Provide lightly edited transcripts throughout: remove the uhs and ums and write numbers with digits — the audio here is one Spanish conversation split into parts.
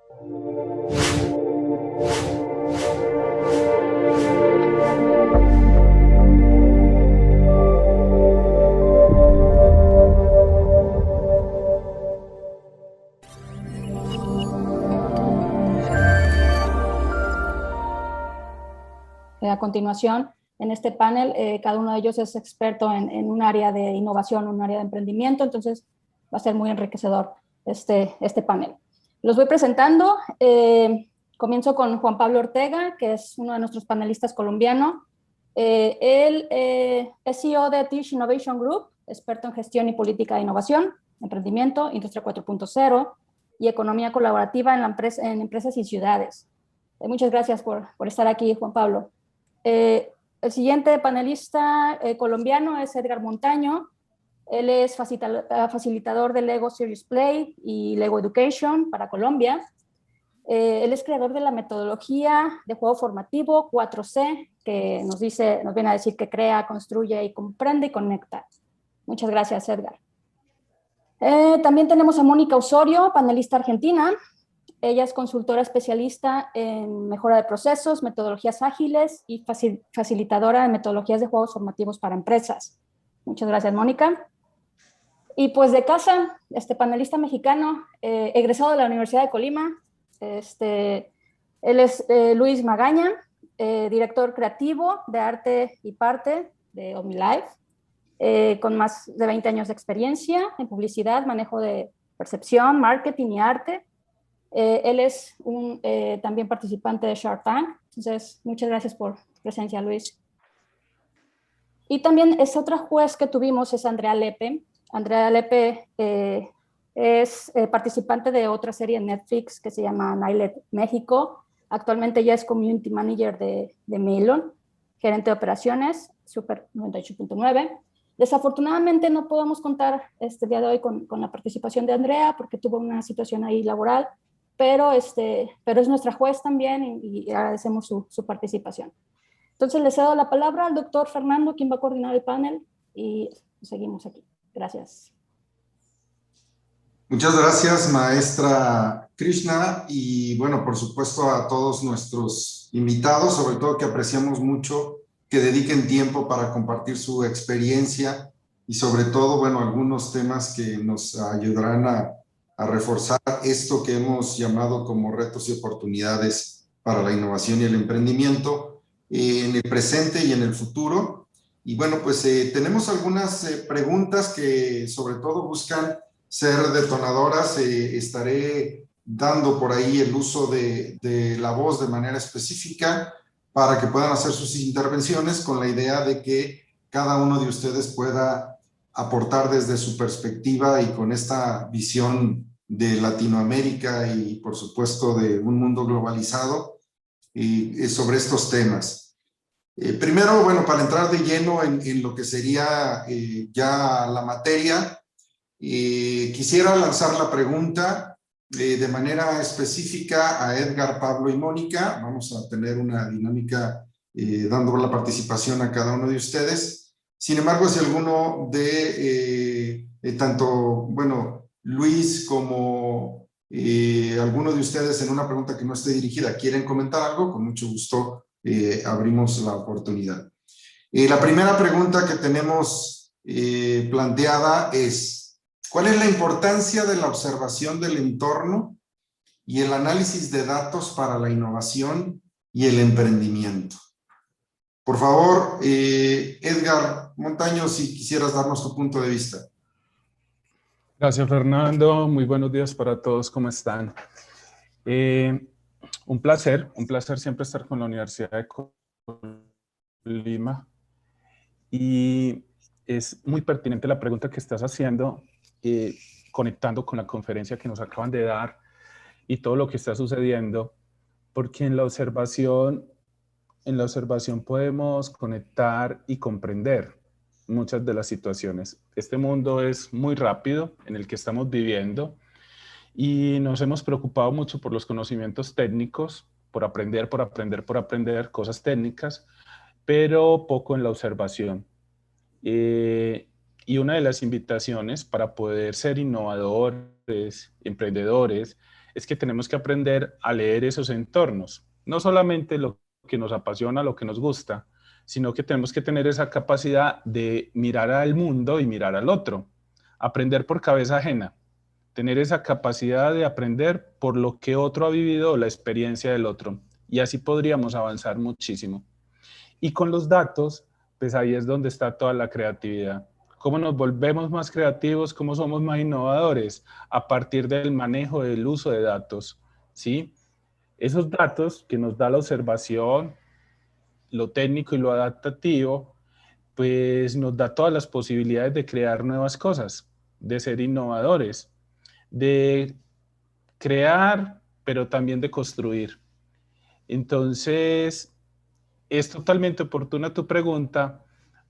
A continuación, en este panel, cada uno de ellos es experto en un área de innovación, un área de emprendimiento, entonces va a ser muy enriquecedor este panel. Los voy presentando. Comienzo con Juan Pablo Ortega, que es uno de nuestros panelistas colombiano. Él es CEO de Tish Innovation Group, experto en gestión y política de innovación, emprendimiento, industria 4.0 y economía colaborativa en empresas y ciudades. Muchas gracias por estar aquí, Juan Pablo. El siguiente panelista colombiano es Edgar Montaño. Él es facilitador de Lego Serious Play y Lego Education para Colombia. Él es creador de la metodología de juego formativo 4C, que nos viene a decir que crea, construye y comprende y conecta. Muchas gracias, Edgar. También tenemos a Mónica Osorio, panelista argentina. Ella es consultora especialista en mejora de procesos, metodologías ágiles y facilitadora de metodologías de juegos formativos para empresas. Muchas gracias, Mónica. Y pues de casa, panelista mexicano, egresado de la Universidad de Colima. Él es Luis Magaña, director creativo de arte y parte de OmniLife, con más de 20 años de experiencia en publicidad, manejo de percepción, marketing y arte. Él es también participante de Shark Tank. Entonces, muchas gracias por tu presencia, Luis. Y también es otra juez que tuvimos, es Andrea Lepe. Andrea Lepe es participante de otra serie en Netflix que se llama Nailet México. Actualmente ya es Community Manager de Melon, gerente de operaciones, Super 98.9. Desafortunadamente no podemos contar este día de hoy con la participación de Andrea porque tuvo una situación ahí laboral, pero es nuestra juez también y agradecemos su participación. Entonces le cedo la palabra al doctor Fernando, quien va a coordinar el panel, y seguimos aquí. Gracias. Muchas gracias, maestra Krishna, y bueno, por supuesto a todos nuestros invitados, sobre todo que apreciamos mucho que dediquen tiempo para compartir su experiencia y sobre todo, bueno, algunos temas que nos ayudarán a reforzar esto que hemos llamado como retos y oportunidades para la innovación y el emprendimiento en el presente y en el futuro. Y bueno, pues tenemos algunas preguntas que sobre todo buscan ser detonadoras. Estaré dando por ahí el uso de la voz de manera específica para que puedan hacer sus intervenciones con la idea de que cada uno de ustedes pueda aportar desde su perspectiva y con esta visión de Latinoamérica y por supuesto de un mundo globalizado sobre estos temas. Primero, bueno, para entrar de lleno en lo que sería ya la materia, quisiera lanzar la pregunta de manera específica a Edgar, Pablo y Mónica. Vamos a tener una dinámica dando la participación a cada uno de ustedes. Sin embargo, si alguno de tanto, bueno, Luis como alguno de ustedes en una pregunta que no esté dirigida quieren comentar algo, con mucho gusto abrimos la oportunidad. La primera pregunta que tenemos planteada es: ¿cuál es la importancia de la observación del entorno y el análisis de datos para la innovación y el emprendimiento? Por favor, Edgar Montaño, si quisieras darnos tu punto de vista. Gracias, Fernando. Muy buenos días para todos. ¿Cómo están? Un placer siempre estar con la Universidad de Colima. Y es muy pertinente la pregunta que estás haciendo, conectando con la conferencia que nos acaban de dar y todo lo que está sucediendo, porque en la observación podemos conectar y comprender muchas de las situaciones. Este mundo es muy rápido en el que estamos viviendo y nos hemos preocupado mucho por los conocimientos técnicos, por aprender cosas técnicas, pero poco en la observación. Y una de las invitaciones para poder ser innovadores, emprendedores, es que tenemos que aprender a leer esos entornos, no solamente lo que nos apasiona, lo que nos gusta, sino que tenemos que tener esa capacidad de mirar al mundo y mirar al otro, aprender por cabeza ajena, tener esa capacidad de aprender por lo que otro ha vivido, la experiencia del otro, y así podríamos avanzar muchísimo. Y con los datos, pues ahí es donde está toda la creatividad. ¿Cómo nos volvemos más creativos? ¿Cómo somos más innovadores? A partir del manejo, del uso de datos, ¿sí? Esos datos que nos da la observación, lo técnico y lo adaptativo, pues nos da todas las posibilidades de crear nuevas cosas, de ser innovadores, de crear, pero también de construir. Entonces, es totalmente oportuna tu pregunta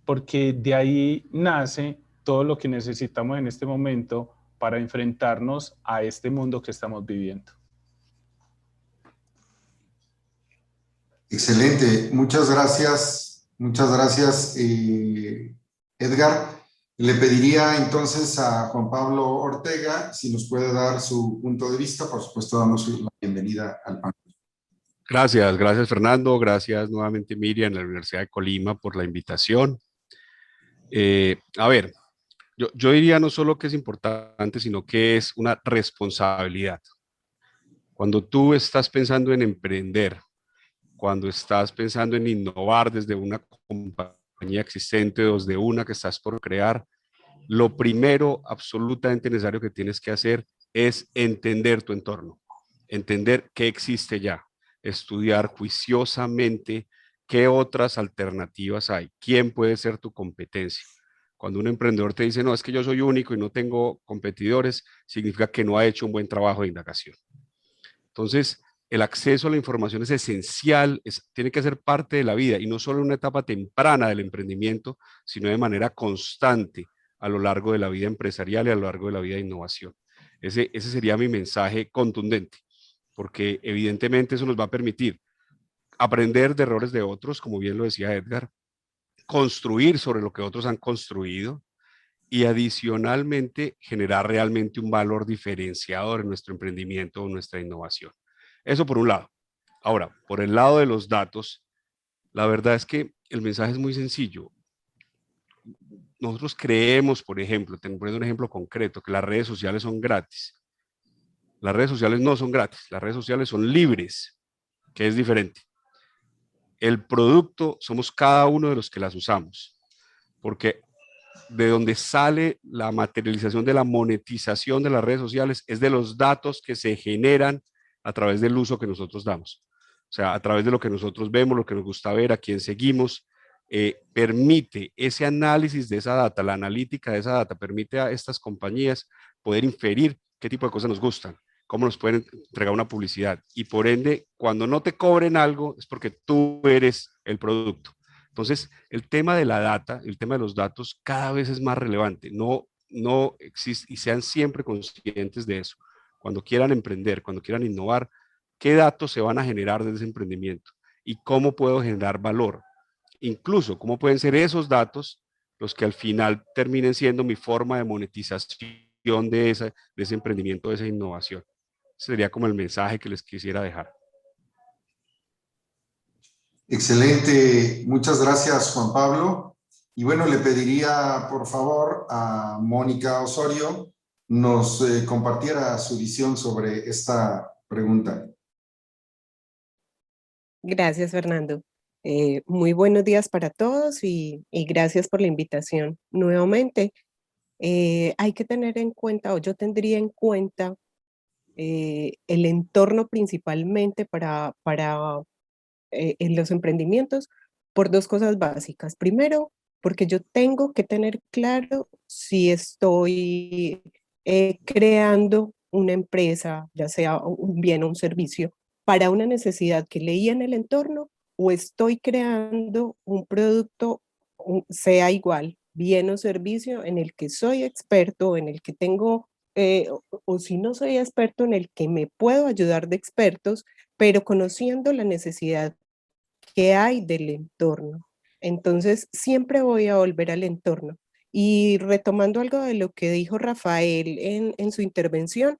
porque de ahí nace todo lo que necesitamos en este momento para enfrentarnos a este mundo que estamos viviendo. Excelente, muchas gracias, Edgar. Le pediría entonces a Juan Pablo Ortega si nos puede dar su punto de vista. Por supuesto, damos la bienvenida al panel. Gracias Fernando, gracias nuevamente Miriam, en la Universidad de Colima por la invitación. A ver, yo diría no solo que es importante, sino que es una responsabilidad. Cuando tú estás pensando en emprender, cuando estás pensando en innovar desde una compañía existente o desde una que estás por crear, lo primero absolutamente necesario que tienes que hacer es entender tu entorno, entender qué existe ya, estudiar juiciosamente qué otras alternativas hay, quién puede ser tu competencia. Cuando un emprendedor te dice, no, es que yo soy único y no tengo competidores, significa que no ha hecho un buen trabajo de indagación. Entonces, el acceso a la información es esencial, tiene que ser parte de la vida y no solo en una etapa temprana del emprendimiento, sino de manera constante a lo largo de la vida empresarial y a lo largo de la vida de innovación. Ese sería mi mensaje contundente, porque evidentemente eso nos va a permitir aprender de errores de otros, como bien lo decía Edgar, construir sobre lo que otros han construido y adicionalmente generar realmente un valor diferenciador en nuestro emprendimiento o nuestra innovación. Eso por un lado. Ahora, por el lado de los datos, la verdad es que el mensaje es muy sencillo. Nosotros creemos, por ejemplo, poniendo un ejemplo concreto, que las redes sociales son gratis. Las redes sociales no son gratis, las redes sociales son libres, que es diferente. El producto somos cada uno de los que las usamos, porque de donde sale la materialización de la monetización de las redes sociales es de los datos que se generan a través del uso que nosotros damos. O sea, a través de lo que nosotros vemos, lo que nos gusta ver, a quién seguimos, permite ese análisis de esa data, la analítica de esa data, permite a estas compañías poder inferir qué tipo de cosas nos gustan, cómo nos pueden entregar una publicidad. Y por ende, cuando no te cobren algo, es porque tú eres el producto. Entonces, el tema de la data, el tema de los datos cada vez es más relevante. No existe y sean siempre conscientes de eso. Cuando quieran emprender, cuando quieran innovar, ¿qué datos se van a generar desde ese emprendimiento? ¿Y cómo puedo generar valor? Incluso, ¿cómo pueden ser esos datos los que al final terminen siendo mi forma de monetización de ese emprendimiento, de esa innovación? Ese sería como el mensaje que les quisiera dejar. Excelente, muchas gracias Juan Pablo. Y bueno, le pediría por favor a Mónica Osorio nos compartiera su visión sobre esta pregunta. Gracias, Fernando. Muy buenos días para todos y gracias por la invitación. Nuevamente, hay que tener en cuenta, o yo tendría en cuenta, el entorno principalmente en los emprendimientos por dos cosas básicas. Primero, porque yo tengo que tener claro si estoy creando una empresa, ya sea un bien o un servicio, para una necesidad que leí en el entorno o estoy creando un producto, sea igual, bien o servicio, en el que soy experto, en el que tengo, o si no soy experto, en el que me puedo ayudar de expertos, pero conociendo la necesidad que hay del entorno. Entonces, siempre voy a volver al entorno. Y retomando algo de lo que dijo Rafael en su intervención,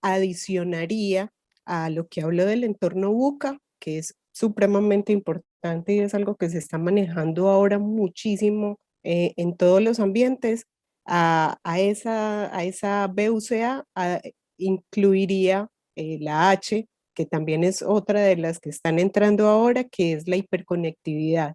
adicionaría a lo que hablo del entorno VUCA, que es supremamente importante y es algo que se está manejando ahora muchísimo en todos los ambientes. A esa BUCA incluiría la H, que también es otra de las que están entrando ahora, que es la hiperconectividad.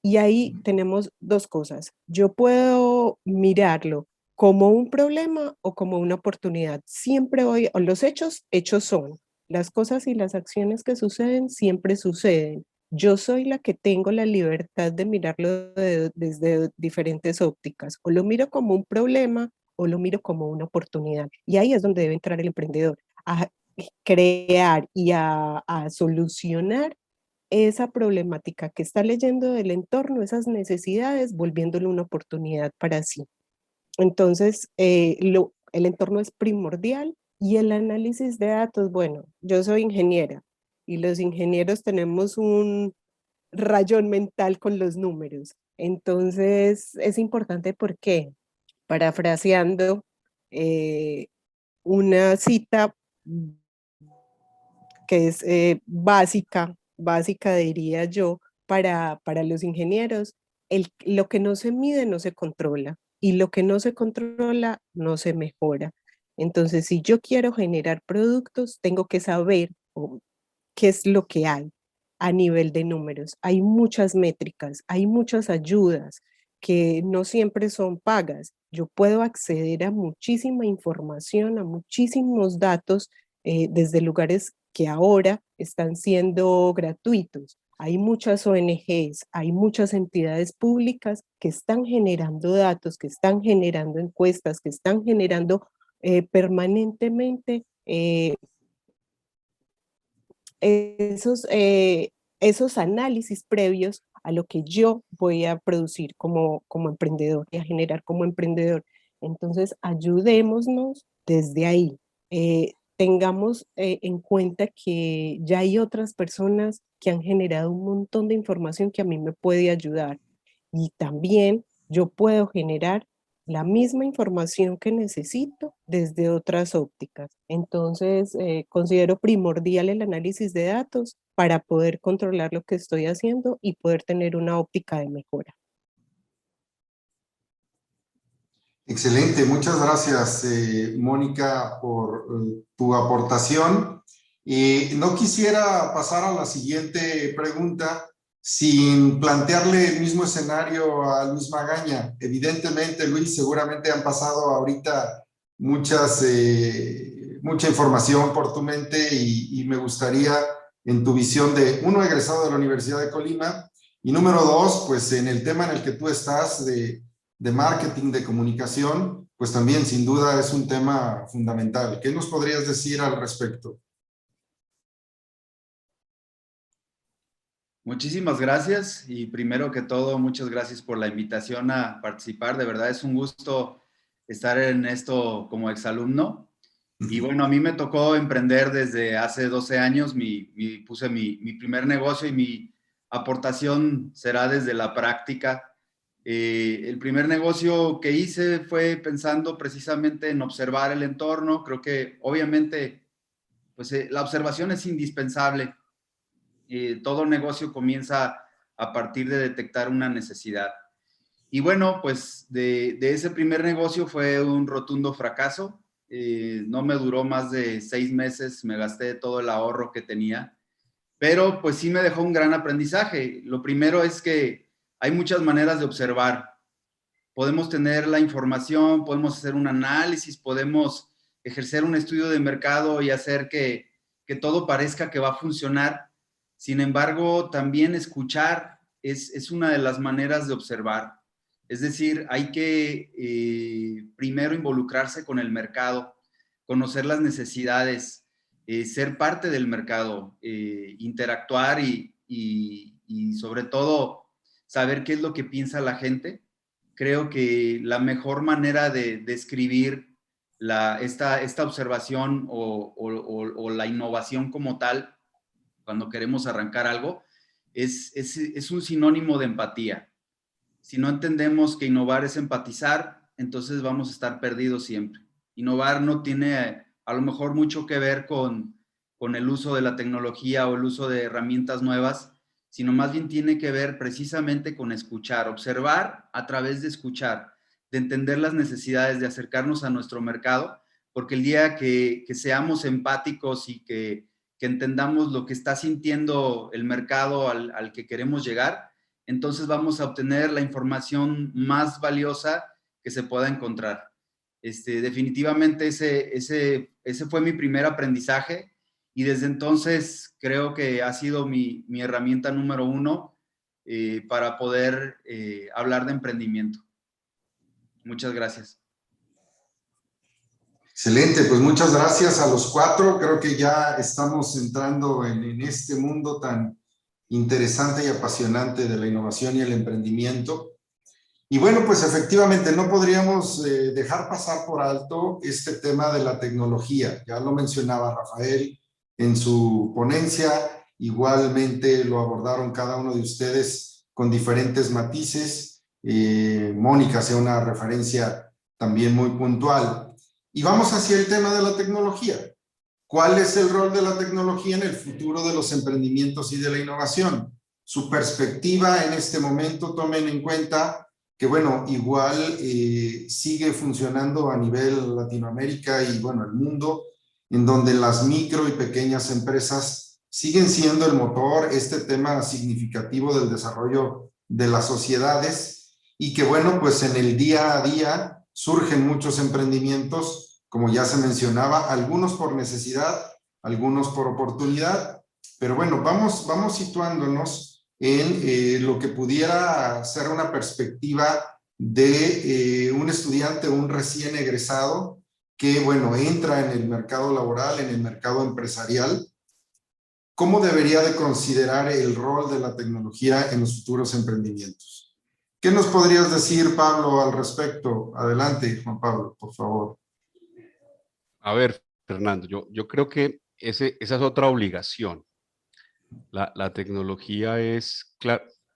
Y ahí tenemos dos cosas. Yo puedo mirarlo como un problema o como una oportunidad. Siempre voy, los hechos son. Las cosas y las acciones que suceden siempre suceden. Yo soy la que tengo la libertad de mirarlo desde diferentes ópticas. O lo miro como un problema o lo miro como una oportunidad. Y ahí es donde debe entrar el emprendedor, a crear y a solucionar esa problemática que está leyendo del entorno, esas necesidades, volviéndolo una oportunidad para sí. Entonces, el entorno es primordial y el análisis de datos, bueno, yo soy ingeniera y los ingenieros tenemos un rayón mental con los números. Entonces, es importante porque, parafraseando una cita que es básica diría yo, para los ingenieros, lo que no se mide no se controla y lo que no se controla no se mejora. Entonces, si yo quiero generar productos, tengo que saber qué es lo que hay a nivel de números. Hay muchas métricas, hay muchas ayudas que no siempre son pagas. Yo puedo acceder a muchísima información, a muchísimos datos desde lugares que ahora están siendo gratuitos. Hay muchas ONGs, hay muchas entidades públicas que están generando datos, que están generando encuestas, que están generando permanentemente esos análisis previos a lo que yo voy a producir como emprendedor y a generar como emprendedor. Entonces, ayudémonos desde ahí. Tengamos en cuenta que ya hay otras personas que han generado un montón de información que a mí me puede ayudar. Y también yo puedo generar la misma información que necesito desde otras ópticas. Entonces, considero primordial el análisis de datos para poder controlar lo que estoy haciendo y poder tener una óptica de mejora. Excelente, muchas gracias, Mónica, por tu aportación. No quisiera pasar a la siguiente pregunta sin plantearle el mismo escenario a Luis Magaña. Evidentemente, Luis, seguramente han pasado ahorita mucha información por tu mente y me gustaría, en tu visión de uno egresado de la Universidad de Colima y número dos, pues en el tema en el que tú estás de marketing, de comunicación, pues también sin duda es un tema fundamental. ¿Qué nos podrías decir al respecto? Muchísimas gracias y primero que todo, muchas gracias por la invitación a participar. De verdad es un gusto estar en esto como exalumno. Y bueno, a mí me tocó emprender desde hace 12 años. Puse mi primer negocio y mi aportación será desde la práctica. El primer negocio que hice fue pensando precisamente en observar el entorno. Creo que obviamente pues, la observación es indispensable. Todo negocio comienza a partir de detectar una necesidad. Y bueno, pues de ese primer negocio fue un rotundo fracaso. No me duró más de 6 meses, me gasté todo el ahorro que tenía, pero pues sí me dejó un gran aprendizaje. Lo primero es que hay muchas maneras de observar. Podemos tener la información, podemos hacer un análisis, podemos ejercer un estudio de mercado y hacer que todo parezca que va a funcionar. Sin embargo, también escuchar es una de las maneras de observar. Es decir, hay que primero involucrarse con el mercado, conocer las necesidades, ser parte del mercado, interactuar y sobre todo saber qué es lo que piensa la gente. Creo que la mejor manera de describir esta observación o la innovación como tal, cuando queremos arrancar algo, es un sinónimo de empatía. Si no entendemos que innovar es empatizar, entonces vamos a estar perdidos siempre. Innovar no tiene a lo mejor mucho que ver con el uso de la tecnología o el uso de herramientas nuevas, sino más bien tiene que ver precisamente con escuchar, observar a través de escuchar, de entender las necesidades, de acercarnos a nuestro mercado, porque el día que seamos empáticos y que entendamos lo que está sintiendo el mercado al que queremos llegar, entonces vamos a obtener la información más valiosa que se pueda encontrar. Definitivamente ese fue mi primer aprendizaje y desde entonces creo que ha sido mi herramienta número uno para poder hablar de emprendimiento. Muchas gracias. Excelente, pues muchas gracias a los cuatro. Creo que ya estamos entrando en este mundo tan interesante y apasionante de la innovación y el emprendimiento. Y bueno, pues efectivamente no podríamos dejar pasar por alto este tema de la tecnología. Ya lo mencionaba Rafael en su ponencia, igualmente lo abordaron cada uno de ustedes con diferentes matices. Mónica hacía una referencia también muy puntual. Y vamos hacia el tema de la tecnología. ¿Cuál es el rol de la tecnología en el futuro de los emprendimientos y de la innovación? Su perspectiva en este momento, tomen en cuenta que, bueno, igual sigue funcionando a nivel Latinoamérica y, bueno, el mundo, en donde las micro y pequeñas empresas siguen siendo el motor, este tema significativo del desarrollo de las sociedades y que, bueno, pues en el día a día surgen muchos emprendimientos, como ya se mencionaba, algunos por necesidad, algunos por oportunidad, pero bueno, vamos situándonos en lo que pudiera ser una perspectiva de un estudiante, un recién egresado, que bueno, entra en el mercado laboral, en el mercado empresarial. ¿Cómo debería de considerar el rol de la tecnología en los futuros emprendimientos? ¿Qué nos podrías decir, Pablo, al respecto? Adelante, Juan Pablo, por favor. A ver, Fernando, yo creo que esa es otra obligación. La tecnología la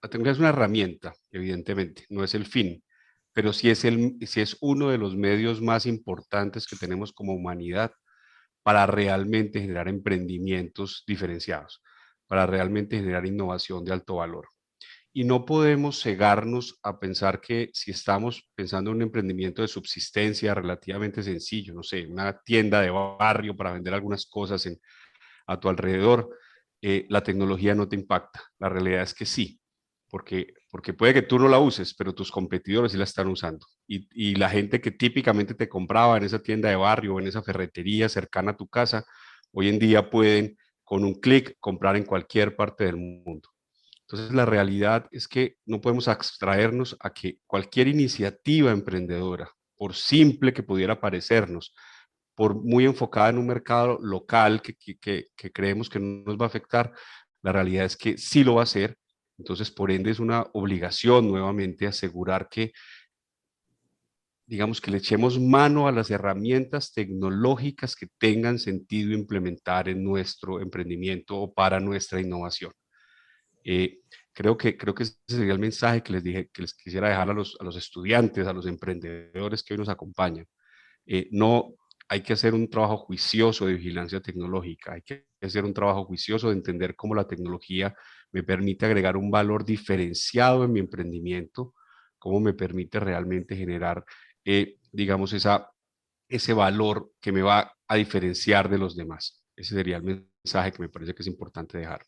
tecnología es una herramienta, evidentemente, no es el fin, pero sí es uno de los medios más importantes que tenemos como humanidad para realmente generar emprendimientos diferenciados, para realmente generar innovación de alto valor. Y no podemos cegarnos a pensar que si estamos pensando en un emprendimiento de subsistencia relativamente sencillo, no sé, una tienda de barrio para vender algunas cosas a tu alrededor, la tecnología no te impacta. La realidad es que sí, porque puede que tú no la uses, pero tus competidores sí la están usando. Y la gente que típicamente te compraba en esa tienda de barrio o en esa ferretería cercana a tu casa, hoy en día pueden con un clic comprar en cualquier parte del mundo. Entonces, la realidad es que no podemos abstraernos a que cualquier iniciativa emprendedora, por simple que pudiera parecernos, por muy enfocada en un mercado local que creemos que no nos va a afectar, la realidad es que sí lo va a hacer. Entonces, por ende, es una obligación nuevamente asegurar que, digamos, que le echemos mano a las herramientas tecnológicas que tengan sentido implementar en nuestro emprendimiento o para nuestra innovación. Creo que ese sería el mensaje que que les quisiera dejar a los estudiantes, a los emprendedores que hoy nos acompañan. No hay que hacer un trabajo juicioso de vigilancia tecnológica, hay que hacer un trabajo juicioso de entender cómo la tecnología me permite agregar un valor diferenciado en mi emprendimiento, cómo me permite realmente generar, digamos, ese valor que me va a diferenciar de los demás. Ese sería el mensaje que me parece que es importante dejar.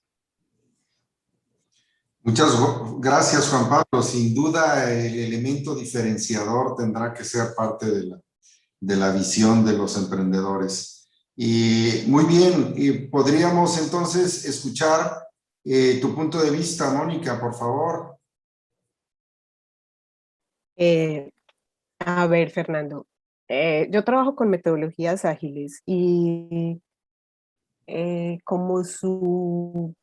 Muchas gracias, Juan Pablo. Sin duda, el elemento diferenciador tendrá que ser parte de la visión de los emprendedores. Y muy bien, podríamos entonces escuchar tu punto de vista, Mónica, por favor. A ver, Fernando, yo trabajo con metodologías ágiles y como su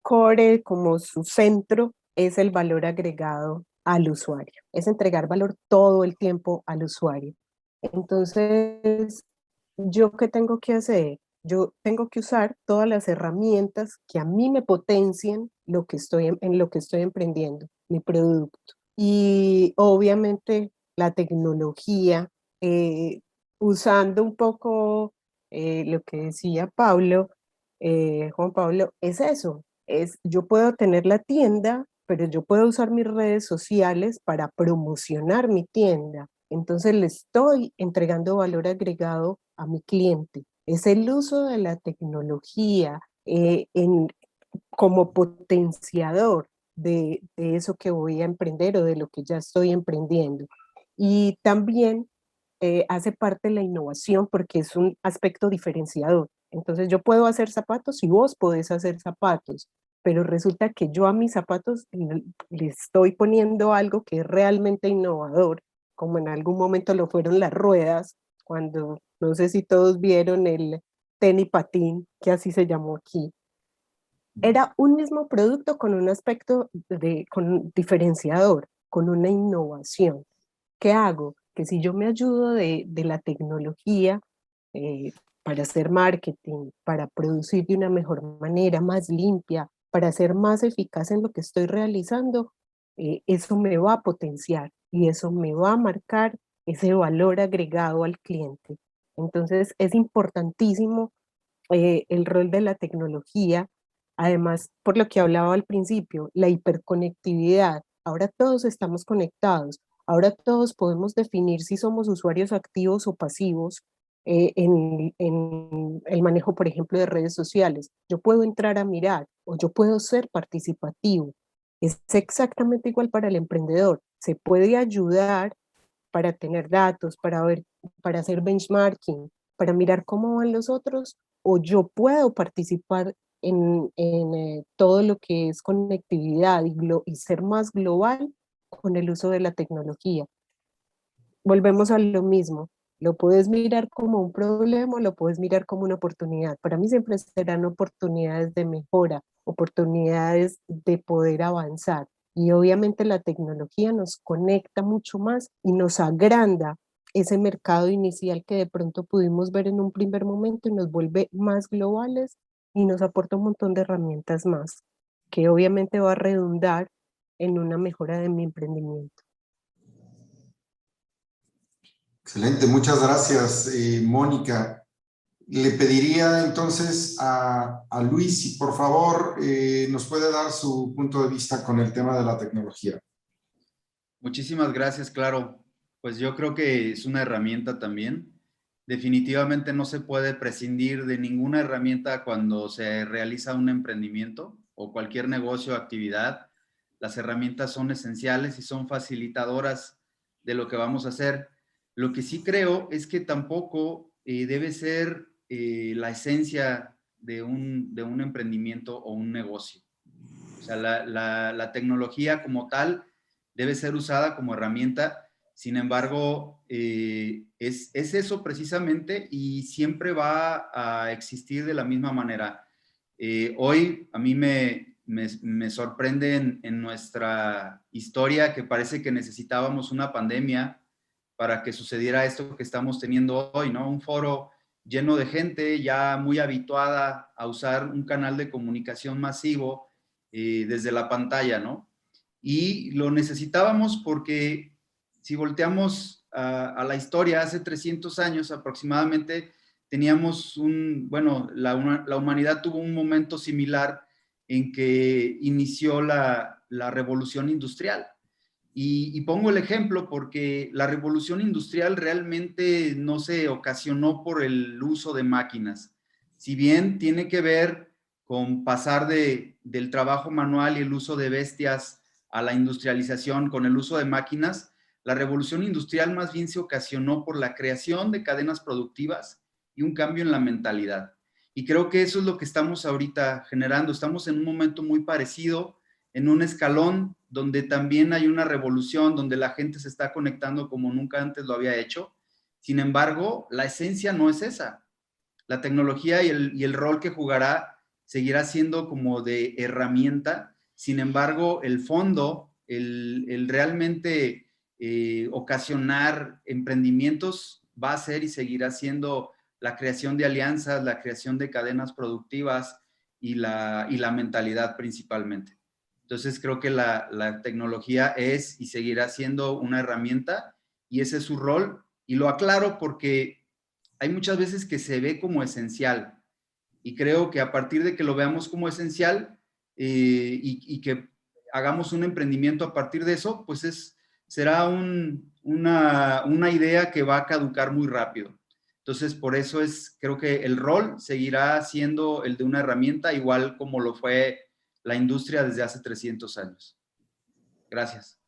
core, como su centro, es el valor agregado al usuario. Es entregar valor todo el tiempo al usuario. Entonces, ¿yo qué tengo que hacer? Yo tengo que usar todas las herramientas que a mí me potencien lo que en lo que estoy emprendiendo, mi producto. Y obviamente la tecnología, usando un poco lo que decía Pablo, Juan Pablo, es eso, yo puedo tener la tienda, pero yo puedo usar mis redes sociales para promocionar mi tienda. Entonces le estoy entregando valor agregado a mi cliente. Es el uso de la tecnología como potenciador de eso que voy a emprender o de lo que ya estoy emprendiendo. Y también hace parte de la innovación porque es un aspecto diferenciador. Entonces yo puedo hacer zapatos y vos podés hacer zapatos, pero resulta que yo a mis zapatos le estoy poniendo algo que es realmente innovador, como en algún momento lo fueron las ruedas, cuando no sé si todos vieron el tenis patín, que así se llamó aquí. Era un mismo producto con un aspecto con un diferenciador, con una innovación. ¿Qué hago? Que si yo me ayudo de la tecnología para hacer marketing, para producir de una mejor manera, más limpia, para ser más eficaz en lo que estoy realizando, eso me va a potenciar y eso me va a marcar ese valor agregado al cliente. Entonces es importantísimo el rol de la tecnología, además por lo que hablaba al principio, la hiperconectividad. Ahora todos estamos conectados, ahora todos podemos definir si somos usuarios activos o pasivos en el manejo, por ejemplo, de redes sociales. Yo puedo entrar a mirar o yo puedo ser participativo. Es exactamente igual para el emprendedor. Se puede ayudar para tener datos, para ver, para hacer benchmarking, para mirar cómo van los otros, o yo puedo participar en todo lo que es conectividad y ser más global con el uso de la tecnología. Volvemos a lo mismo, lo puedes mirar como un problema, lo puedes mirar como una oportunidad. Para mí siempre serán oportunidades de mejora, oportunidades de poder avanzar. Y obviamente la tecnología nos conecta mucho más y nos agranda ese mercado inicial que de pronto pudimos ver en un primer momento y nos vuelve más globales y nos aporta un montón de herramientas más, que obviamente va a redundar en una mejora de mi emprendimiento. Excelente, muchas gracias, Mónica. Le pediría entonces a Luis si por favor nos puede dar su punto de vista con el tema de la tecnología. Muchísimas gracias, claro. Pues yo creo que es una herramienta también. Definitivamente no se puede prescindir de ninguna herramienta cuando se realiza un emprendimiento o cualquier negocio o actividad. Las herramientas son esenciales y son facilitadoras de lo que vamos a hacer. Lo que sí creo es que tampoco debe ser la esencia de un emprendimiento o un negocio. O sea, la tecnología como tal debe ser usada como herramienta. Sin embargo, es eso precisamente y siempre va a existir de la misma manera. Hoy a mí me sorprende en nuestra historia que parece que necesitábamos una pandemia para que sucediera esto que estamos teniendo hoy, ¿no? Un foro lleno de gente ya muy habituada a usar un canal de comunicación masivo desde la pantalla, ¿no? Y lo necesitábamos porque si volteamos a la historia, hace 300 años aproximadamente, teníamos la humanidad tuvo un momento similar en que inició la revolución industrial. Y pongo el ejemplo porque la revolución industrial realmente no se ocasionó por el uso de máquinas. Si bien tiene que ver con pasar del trabajo manual y el uso de bestias a la industrialización con el uso de máquinas, la revolución industrial más bien se ocasionó por la creación de cadenas productivas y un cambio en la mentalidad. Y creo que eso es lo que estamos ahorita generando. Estamos en un momento muy parecido, en un escalón donde también hay una revolución, donde la gente se está conectando como nunca antes lo había hecho. Sin embargo, la esencia no es esa. La tecnología y el rol que jugará seguirá siendo como de herramienta. Sin embargo, el fondo, el realmente ocasionar emprendimientos va a ser y seguirá siendo la creación de alianzas, la creación de cadenas productivas y la mentalidad principalmente. Entonces creo que la tecnología es y seguirá siendo una herramienta y ese es su rol. Y lo aclaro porque hay muchas veces que se ve como esencial. Y creo que a partir de que lo veamos como esencial y que hagamos un emprendimiento a partir de eso, pues será una idea que va a caducar muy rápido. Entonces, por eso creo que el rol seguirá siendo el de una herramienta, igual como lo fue la industria desde hace 300 años. Gracias.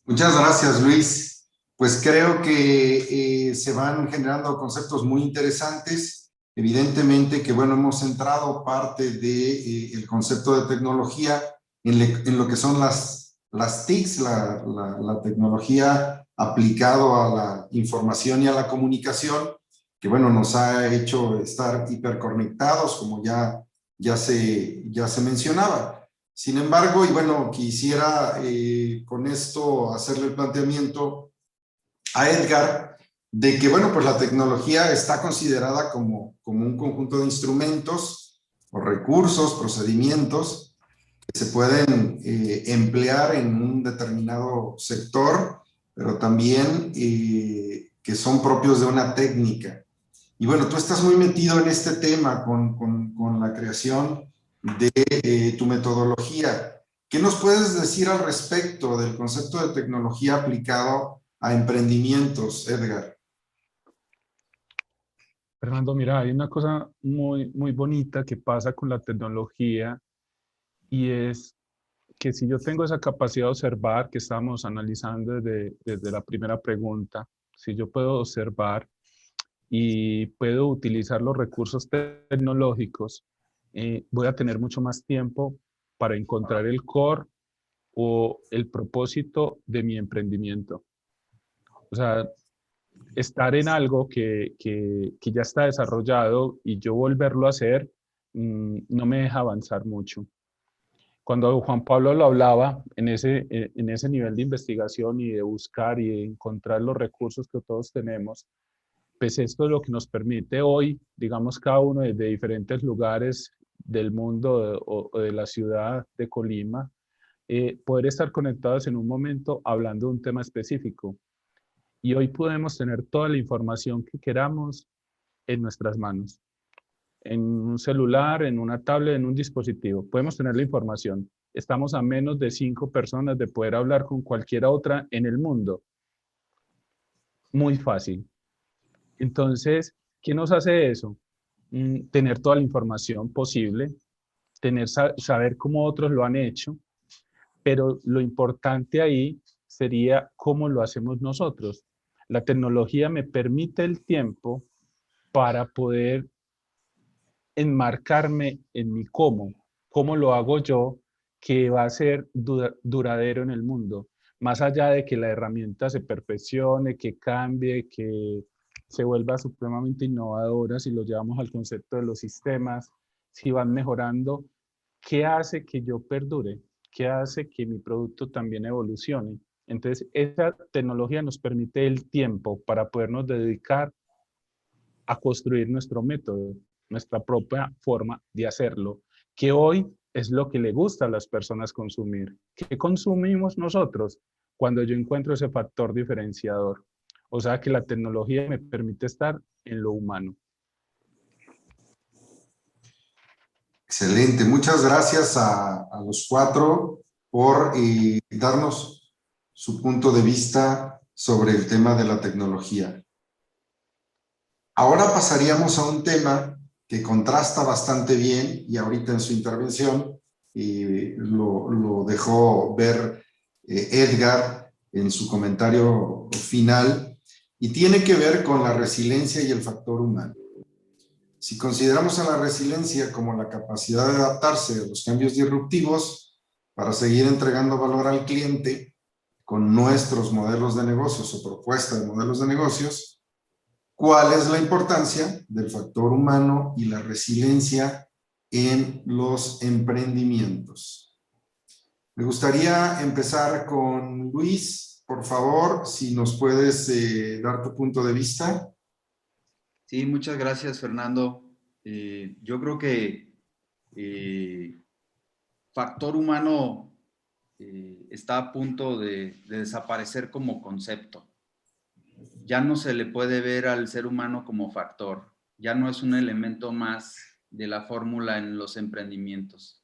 Muchas gracias, Luis. Pues creo que se van generando conceptos muy interesantes. Evidentemente que, bueno, hemos centrado parte del concepto de tecnología en lo que son las TICs, la tecnología aplicado a la información y a la comunicación, que, bueno, nos ha hecho estar hiperconectados, como ya se mencionaba. Sin embargo, y bueno, quisiera con esto hacerle el planteamiento a Edgar de que, bueno, pues la tecnología está considerada como un conjunto de instrumentos o recursos, procedimientos que se pueden emplear en un determinado sector, pero también que son propios de una técnica. Y bueno, tú estás muy metido en este tema con la creación de tu metodología. ¿Qué nos puedes decir al respecto del concepto de tecnología aplicado a emprendimientos, Edgar? Fernando, mira, hay una cosa muy, muy bonita que pasa con la tecnología y es que si yo tengo esa capacidad de observar que estábamos analizando desde la primera pregunta, si yo puedo observar y puedo utilizar los recursos tecnológicos, voy a tener mucho más tiempo para encontrar el core o el propósito de mi emprendimiento. O sea, estar en algo que ya está desarrollado y yo volverlo a hacer, no me deja avanzar mucho. Cuando Juan Pablo lo hablaba en ese nivel de investigación y de buscar y de encontrar los recursos que todos tenemos, pues esto es lo que nos permite hoy, digamos, cada uno desde diferentes lugares del mundo o de la ciudad de Colima, poder estar conectados en un momento hablando de un tema específico. Y hoy podemos tener toda la información que queramos en nuestras manos, en un celular, en una tablet, en un dispositivo. Podemos tener la información. Estamos a menos de 5 personas de poder hablar con cualquier otra en el mundo. Muy fácil. Entonces, ¿qué nos hace eso? Tener toda la información posible, saber cómo otros lo han hecho, pero lo importante ahí sería cómo lo hacemos nosotros. La tecnología me permite el tiempo para poder enmarcarme en mi cómo lo hago yo, que va a ser duradero en el mundo. Más allá de que la herramienta se perfeccione, que cambie, que se vuelva supremamente innovadora, si lo llevamos al concepto de los sistemas, si van mejorando, ¿qué hace que yo perdure? ¿Qué hace que mi producto también evolucione? Entonces, esa tecnología nos permite el tiempo para podernos dedicar a construir nuestro método, nuestra propia forma de hacerlo, que hoy es lo que le gusta a las personas consumir. ¿Qué consumimos nosotros? Cuando yo encuentro ese factor diferenciador. O sea que la tecnología me permite estar en lo humano. Excelente. Muchas gracias a los cuatro por darnos su punto de vista sobre el tema de la tecnología. Ahora pasaríamos a un tema que contrasta bastante bien y ahorita en su intervención lo dejó ver Edgar en su comentario final y tiene que ver con la resiliencia y el factor humano. Si consideramos a la resiliencia como la capacidad de adaptarse a los cambios disruptivos para seguir entregando valor al cliente con nuestros modelos de negocios o propuesta de modelos de negocios, ¿cuál es la importancia del factor humano y la resiliencia en los emprendimientos? Me gustaría empezar con Luis. Por favor, si nos puedes dar tu punto de vista. Sí, muchas gracias, Fernando. Yo creo que factor humano está a punto de desaparecer como concepto. ya no se le puede ver al ser humano como factor, ya no es un elemento más de la fórmula en los emprendimientos.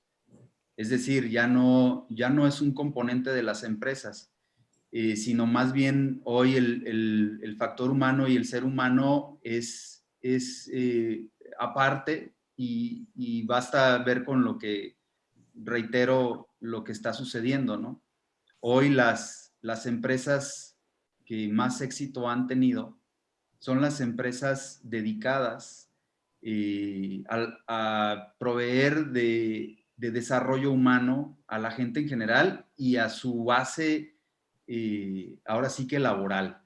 Es decir, ya no es un componente de las empresas, sino más bien hoy el factor humano y el ser humano es aparte, y basta ver con lo que, reitero, lo que está sucediendo, ¿no? Hoy las empresas que más éxito han tenido son las empresas dedicadas a proveer de desarrollo humano a la gente en general y a su base, ahora sí que laboral.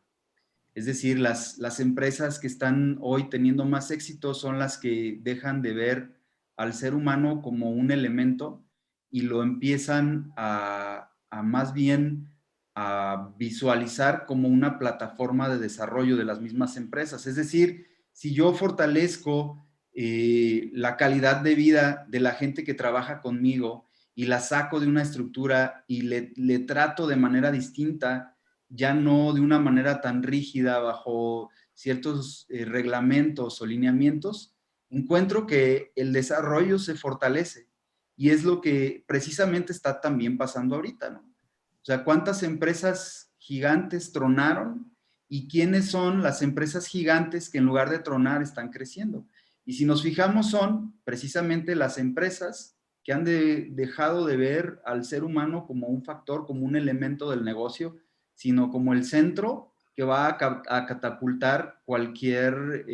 Es decir, las empresas que están hoy teniendo más éxito son las que dejan de ver al ser humano como un elemento y lo empiezan a más bien a visualizar como una plataforma de desarrollo de las mismas empresas. Es decir, si yo fortalezco la calidad de vida de la gente que trabaja conmigo y la saco de una estructura y le trato de manera distinta, ya no de una manera tan rígida bajo ciertos reglamentos o lineamientos, encuentro que el desarrollo se fortalece. Y es lo que precisamente está también pasando ahorita, ¿no? O sea, ¿cuántas empresas gigantes tronaron? ¿Y quiénes son las empresas gigantes que en lugar de tronar están creciendo? Y si nos fijamos, son precisamente las empresas que han dejado de ver al ser humano como un factor, como un elemento del negocio, sino como el centro que va a catapultar cualquier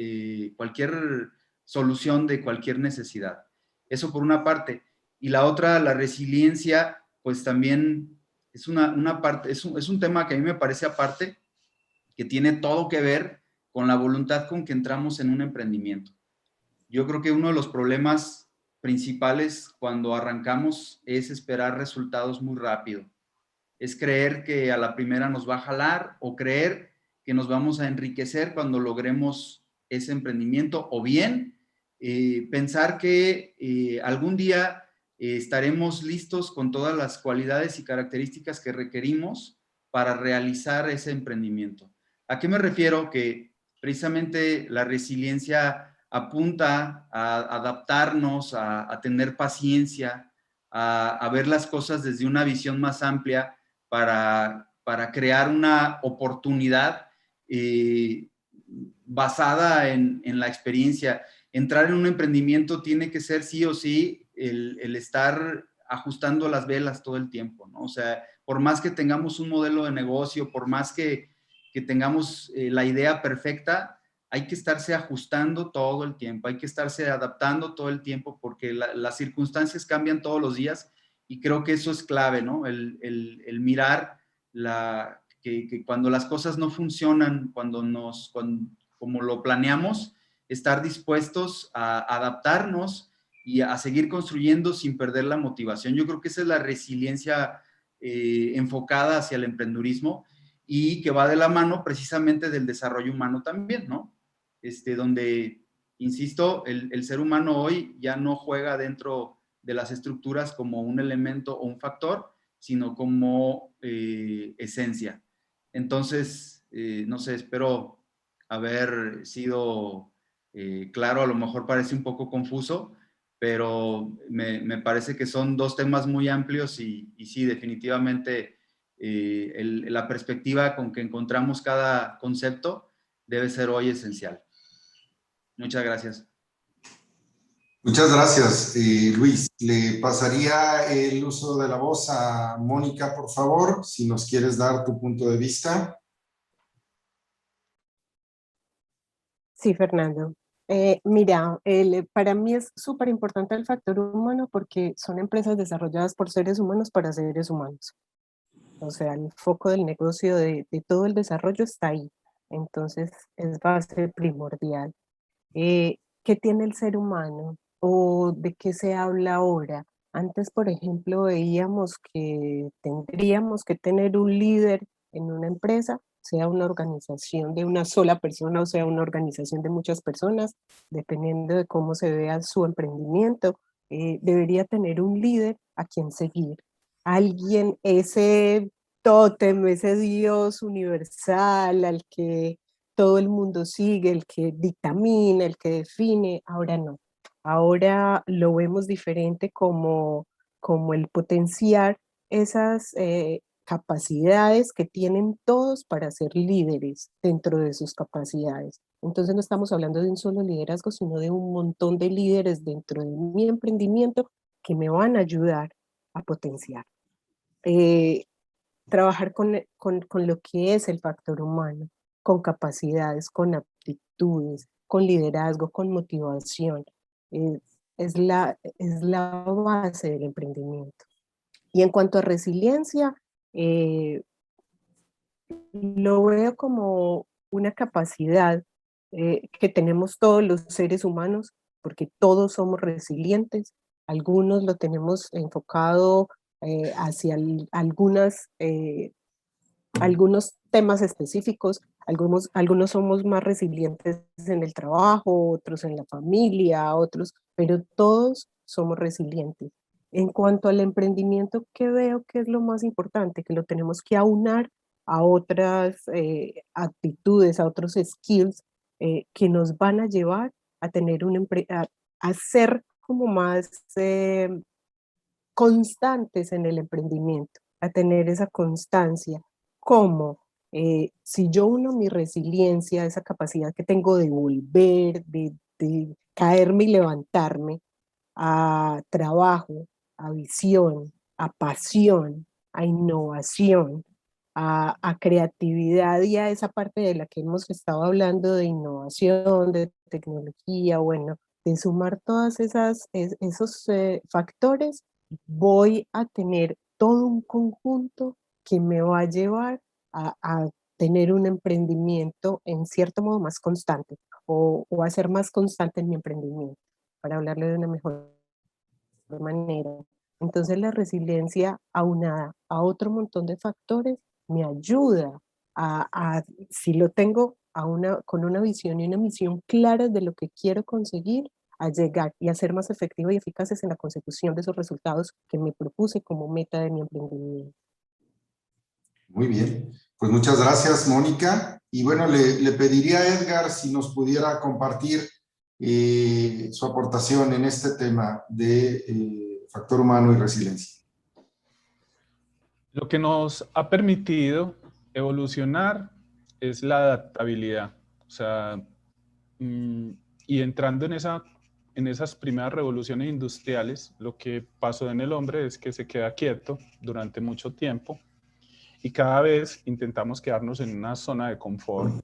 solución de cualquier necesidad. Eso por una parte. Y la otra, la resiliencia, pues también es una parte, es un tema que a mí me parece aparte, que tiene todo que ver con la voluntad con que entramos en un emprendimiento. Yo creo que uno de los problemas principales cuando arrancamos es esperar resultados muy rápido. Es creer que a la primera nos va a jalar, o creer que nos vamos a enriquecer cuando logremos ese emprendimiento, o bien pensar que algún día estaremos listos con todas las cualidades y características que requerimos para realizar ese emprendimiento. ¿A qué me refiero? Que precisamente la resiliencia apunta a adaptarnos, a tener paciencia, a ver las cosas desde una visión más amplia para crear una oportunidad basada en la experiencia. Entrar en un emprendimiento tiene que ser sí o sí el estar ajustando las velas todo el tiempo, ¿no? O sea, por más que tengamos un modelo de negocio, por más que tengamos la idea perfecta, hay que estarse ajustando todo el tiempo, hay que estarse adaptando todo el tiempo, porque las circunstancias cambian todos los días, y creo que eso es clave, ¿no? El mirar que cuando las cosas no funcionan, como lo planeamos, estar dispuestos a adaptarnos y a seguir construyendo sin perder la motivación. Yo creo que esa es la resiliencia enfocada hacia el emprendurismo, y que va de la mano precisamente del desarrollo humano también, ¿no? Donde, insisto, el ser humano hoy ya no juega dentro de las estructuras como un elemento o un factor, sino como esencia. Entonces, no sé, espero haber sido claro. A lo mejor parece un poco confuso, pero me parece que son dos temas muy amplios, y sí, definitivamente la perspectiva con que encontramos cada concepto debe ser hoy esencial. Muchas gracias. Muchas gracias, Luis. Le pasaría el uso de la voz a Mónica, por favor, si nos quieres dar tu punto de vista. Sí, Fernando. Mira, para mí es súper importante el factor humano, porque son empresas desarrolladas por seres humanos para seres humanos. O sea, el foco del negocio de todo el desarrollo está ahí. Entonces, es base primordial. ¿Qué tiene el ser humano? ¿O de qué se habla ahora? Antes, por ejemplo, veíamos que tendríamos que tener un líder en una empresa, sea una organización de una sola persona o sea una organización de muchas personas, dependiendo de cómo se vea su emprendimiento. Debería tener un líder a quien seguir. Alguien, ese tótem, ese Dios universal al que todo el mundo sigue, el que dictamina, el que define. Ahora no. Ahora lo vemos diferente como el potenciar esas capacidades que tienen todos para ser líderes dentro de sus capacidades. Entonces no estamos hablando de un solo liderazgo, sino de un montón de líderes dentro de mi emprendimiento que me van a ayudar a potenciar. Trabajar con lo que es el factor humano, con capacidades, con aptitudes, con liderazgo, con motivación. Es la base del emprendimiento. Y en cuanto a resiliencia, lo veo como una capacidad que tenemos todos los seres humanos, porque todos somos resilientes. Algunos lo tenemos enfocado hacia algunos temas específicos. Algunos somos más resilientes en el trabajo, otros en la familia, otros, pero todos somos resilientes. En cuanto al emprendimiento, ¿qué veo que es lo más importante? Que lo tenemos que aunar a otras actitudes, a otros skills que nos van a llevar a tener a ser como más constantes en el emprendimiento, a tener esa constancia. ¿Cómo? Si yo uno mi resiliencia, esa capacidad que tengo de volver, de caerme y levantarme, a trabajo, a visión, a pasión, a innovación, a creatividad y a esa parte de la que hemos estado hablando de innovación, de tecnología, bueno, de sumar todos esos factores, voy a tener todo un conjunto que me va a llevar a tener un emprendimiento en cierto modo más constante o a ser más constante en mi emprendimiento, para hablarle de una mejor manera. Entonces la resiliencia aunada a otro montón de factores me ayuda si lo tengo con una visión y una misión clara de lo que quiero conseguir, a llegar y a ser más efectivos y eficaces en la consecución de esos resultados que me propuse como meta de mi emprendimiento. Muy bien, pues muchas gracias, Mónica. Y bueno, le pediría a Edgar si nos pudiera compartir su aportación en este tema de factor humano y resiliencia. Lo que nos ha permitido evolucionar es la adaptabilidad. O sea, y entrando en esas primeras revoluciones industriales, lo que pasó en el hombre es que se queda quieto durante mucho tiempo y cada vez intentamos quedarnos en una zona de confort,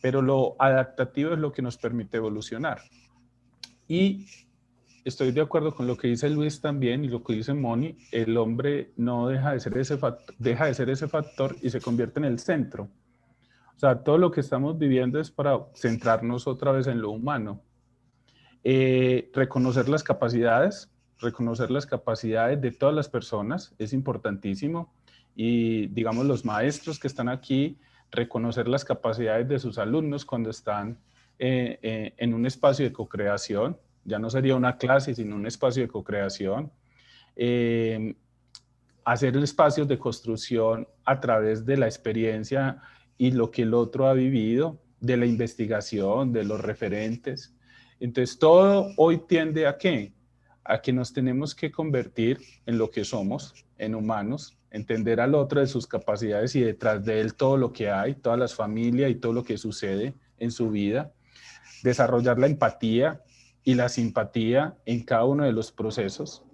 pero lo adaptativo es lo que nos permite evolucionar. Y estoy de acuerdo con lo que dice Luis también y lo que dice Moni, el hombre no deja de ser ese factor y se convierte en el centro. O sea, todo lo que estamos viviendo es para centrarnos otra vez en lo humano. Reconocer las capacidades de todas las personas es importantísimo. Y digamos, los maestros que están aquí, reconocer las capacidades de sus alumnos cuando están en un espacio de co-creación. Ya no sería una clase, sino un espacio de co-creación. Hacer espacios de construcción a través de la experiencia y lo que el otro ha vivido, de la investigación, de los referentes. Entonces, todo hoy tiende ¿a qué? A que nos tenemos que convertir en lo que somos, en humanos, entender al otro de sus capacidades y detrás de él todo lo que hay, todas las familias y todo lo que sucede en su vida, desarrollar la empatía y la simpatía en cada uno de los procesos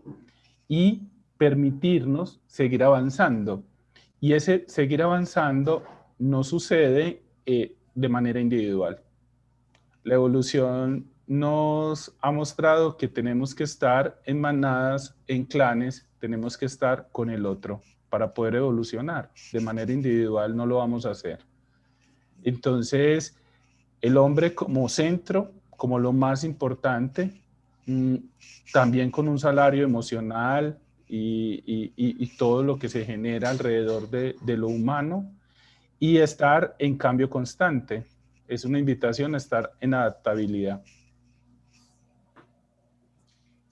y permitirnos seguir avanzando. Y ese seguir avanzando no sucede de manera individual. La evolución nos ha mostrado que tenemos que estar en manadas, en clanes, tenemos que estar con el otro para poder evolucionar. De manera individual no lo vamos a hacer. Entonces, el hombre como centro, como lo más importante, también con un salario emocional y todo lo que se genera alrededor de lo humano, y estar en cambio constante. Es una invitación a estar en adaptabilidad.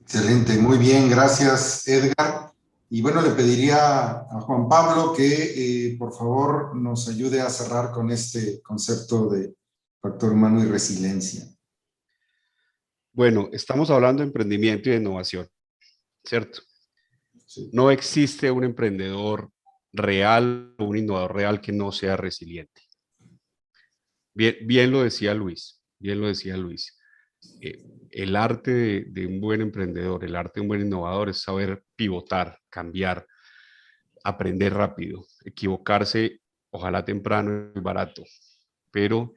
Excelente, muy bien, gracias, Edgar. Y bueno, le pediría a Juan Pablo que por favor nos ayude a cerrar con este concepto de factor humano y resiliencia. Bueno, estamos hablando de emprendimiento y de innovación, ¿cierto? Sí. No existe un emprendedor real o un innovador real que no sea resiliente. Bien lo decía Luis, bien lo decía Luis. El arte de un buen emprendedor, el arte de un buen innovador es saber pivotar, cambiar, aprender rápido, equivocarse, ojalá temprano y barato, pero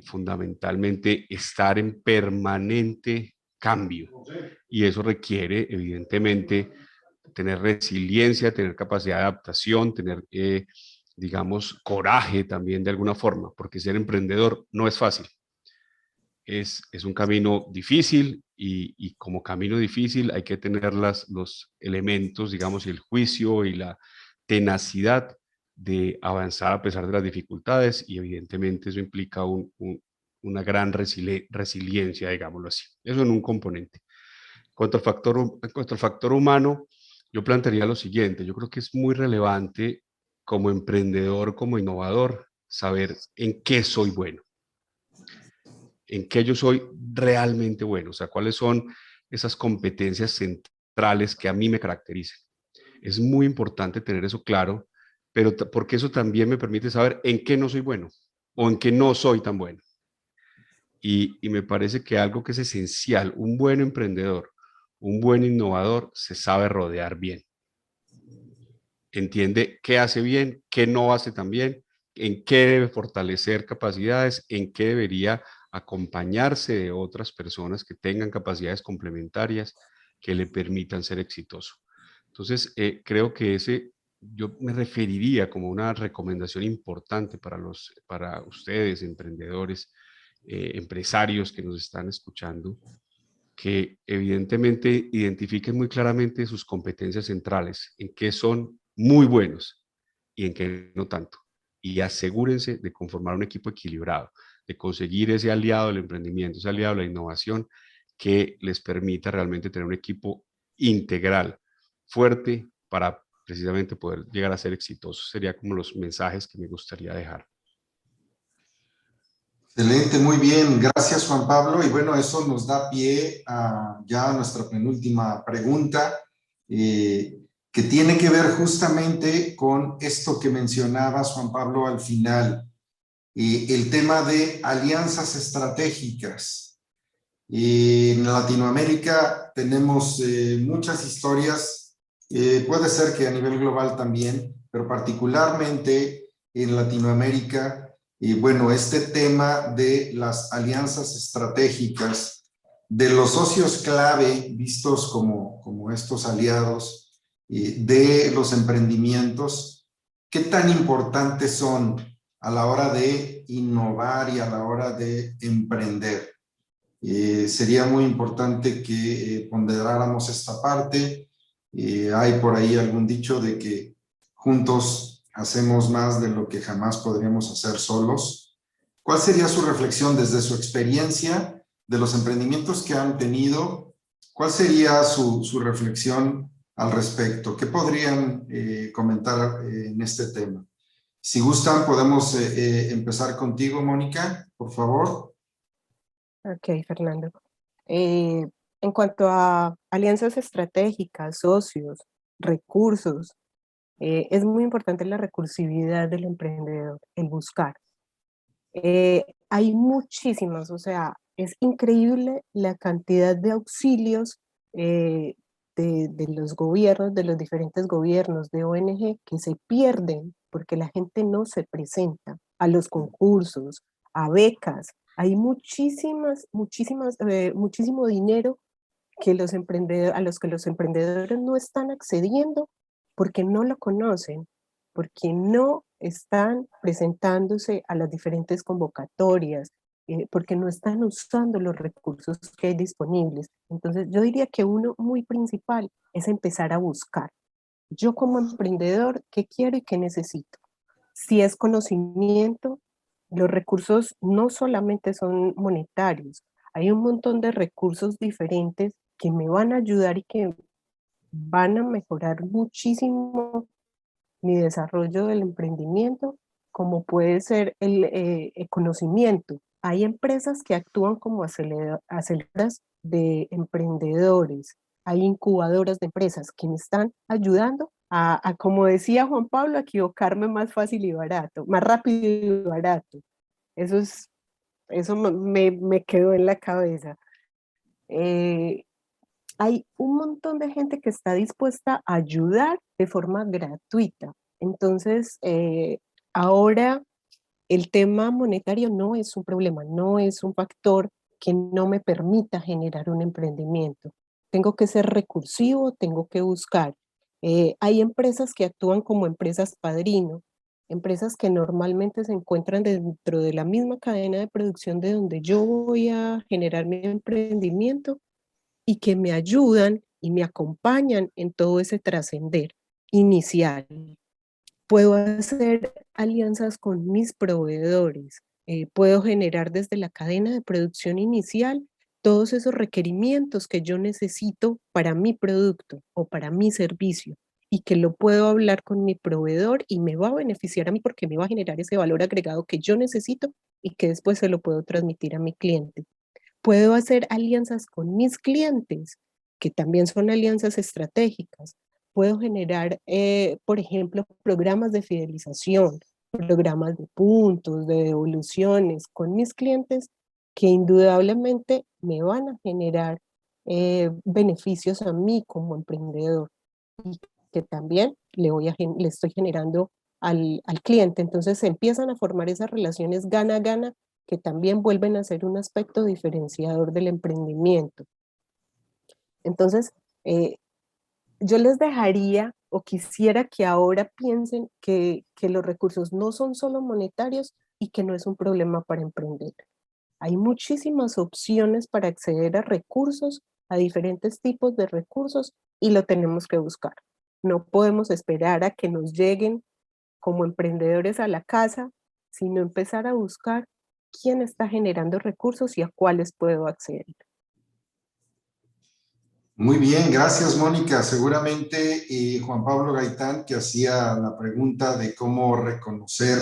fundamentalmente estar en permanente cambio. Y eso requiere, evidentemente, tener resiliencia, tener capacidad de adaptación, tener, digamos, coraje también de alguna forma, porque ser emprendedor no es fácil. Es un camino difícil y como camino difícil hay que tener los elementos, digamos, el juicio y la tenacidad de avanzar a pesar de las dificultades y evidentemente eso implica una gran resiliencia, digámoslo así. Eso en un componente. En cuanto al factor humano, yo plantearía lo siguiente, yo creo que es muy relevante como emprendedor, como innovador, saber en qué soy bueno, en qué yo soy realmente bueno, o sea, cuáles son esas competencias centrales que a mí me caracterizan. Es muy importante tener eso claro, pero porque eso también me permite saber en qué no soy bueno o en qué no soy tan bueno. Y me parece que algo que es esencial, un buen emprendedor, un buen innovador, se sabe rodear bien. Entiende qué hace bien, qué no hace tan bien, en qué debe fortalecer capacidades, en qué debería acompañarse de otras personas que tengan capacidades complementarias que le permitan ser exitoso. Entonces, creo que yo me referiría como una recomendación importante para ustedes, emprendedores, empresarios que nos están escuchando, que evidentemente identifiquen muy claramente sus competencias centrales, en qué son muy buenos y en qué no tanto. Y asegúrense de conformar un equipo equilibrado, de conseguir ese aliado del emprendimiento, ese aliado de la innovación que les permita realmente tener un equipo integral, fuerte, para precisamente poder llegar a ser exitosos. Sería como los mensajes que me gustaría dejar. Excelente, muy bien. Gracias, Juan Pablo. Y bueno, eso nos da pie a ya a nuestra penúltima pregunta, que tiene que ver justamente con esto que mencionabas, Juan Pablo, al final, el tema de alianzas estratégicas. En Latinoamérica tenemos muchas historias, puede ser que a nivel global también, pero particularmente en Latinoamérica, y bueno, este tema de las alianzas estratégicas, de los socios clave vistos como estos aliados, de los emprendimientos, ¿qué tan importantes son a la hora de innovar y a la hora de emprender? Sería muy importante que ponderáramos esta parte. Hay por ahí algún dicho de que juntos hacemos más de lo que jamás podríamos hacer solos. ¿Cuál sería su reflexión desde su experiencia de los emprendimientos que han tenido? ¿Cuál sería su reflexión al respecto? ¿Qué podrían comentar en este tema? Si gustan, podemos empezar contigo, Mónica, por favor. Ok, Fernando. En cuanto a alianzas estratégicas, socios, recursos, es muy importante la recursividad del emprendedor, el buscar. Hay muchísimas, o sea, es increíble la cantidad de auxilios de los gobiernos, de los diferentes gobiernos, de ONG, que se pierden porque la gente no se presenta a los concursos, a becas. Hay muchísimo dinero que a los que los emprendedores no están accediendo porque no lo conocen, porque no están presentándose a las diferentes convocatorias, porque no están usando los recursos que hay disponibles. Entonces, yo diría que uno muy principal es empezar a buscar. Yo como emprendedor, ¿qué quiero y qué necesito? Si es conocimiento, los recursos no solamente son monetarios, hay un montón de recursos diferentes que me van a ayudar y que van a mejorar muchísimo mi desarrollo del emprendimiento, como puede ser el conocimiento. hay empresas que actúan como aceleradoras de emprendedores, hay incubadoras de empresas que me están ayudando como decía Juan Pablo, a equivocarme más fácil y barato, más rápido y barato. Eso me quedó en la cabeza. Hay un montón de gente que está dispuesta a ayudar de forma gratuita. Entonces, ahora el tema monetario no es un problema, no es un factor que no me permita generar un emprendimiento. Tengo que ser recursivo, tengo que buscar. Hay empresas que actúan como empresas padrino, empresas que normalmente se encuentran dentro de la misma cadena de producción de donde yo voy a generar mi emprendimiento y que me ayudan y me acompañan en todo ese trascender inicial. Puedo hacer alianzas con mis proveedores, puedo generar desde la cadena de producción inicial todos esos requerimientos que yo necesito para mi producto o para mi servicio y que lo puedo hablar con mi proveedor y me va a beneficiar a mí porque me va a generar ese valor agregado que yo necesito y que después se lo puedo transmitir a mi cliente. Puedo hacer alianzas con mis clientes, que también son alianzas estratégicas. Puedo generar, por ejemplo, programas de fidelización, programas de puntos, de devoluciones con mis clientes que indudablemente me van a generar beneficios a mí como emprendedor y que también le estoy generando al cliente. Entonces se empiezan a formar esas relaciones gana-gana que también vuelven a ser un aspecto diferenciador del emprendimiento. Entonces, yo les dejaría o quisiera que ahora piensen que los recursos no son solo monetarios y que no es un problema para emprender. Hay muchísimas opciones para acceder a recursos, a diferentes tipos de recursos, y lo tenemos que buscar. No podemos esperar a que nos lleguen como emprendedores a la casa, sino empezar a buscar quién está generando recursos y a cuáles puedo acceder. Muy bien, gracias Mónica. Seguramente Juan Pablo Gaitán, que hacía la pregunta de cómo reconocer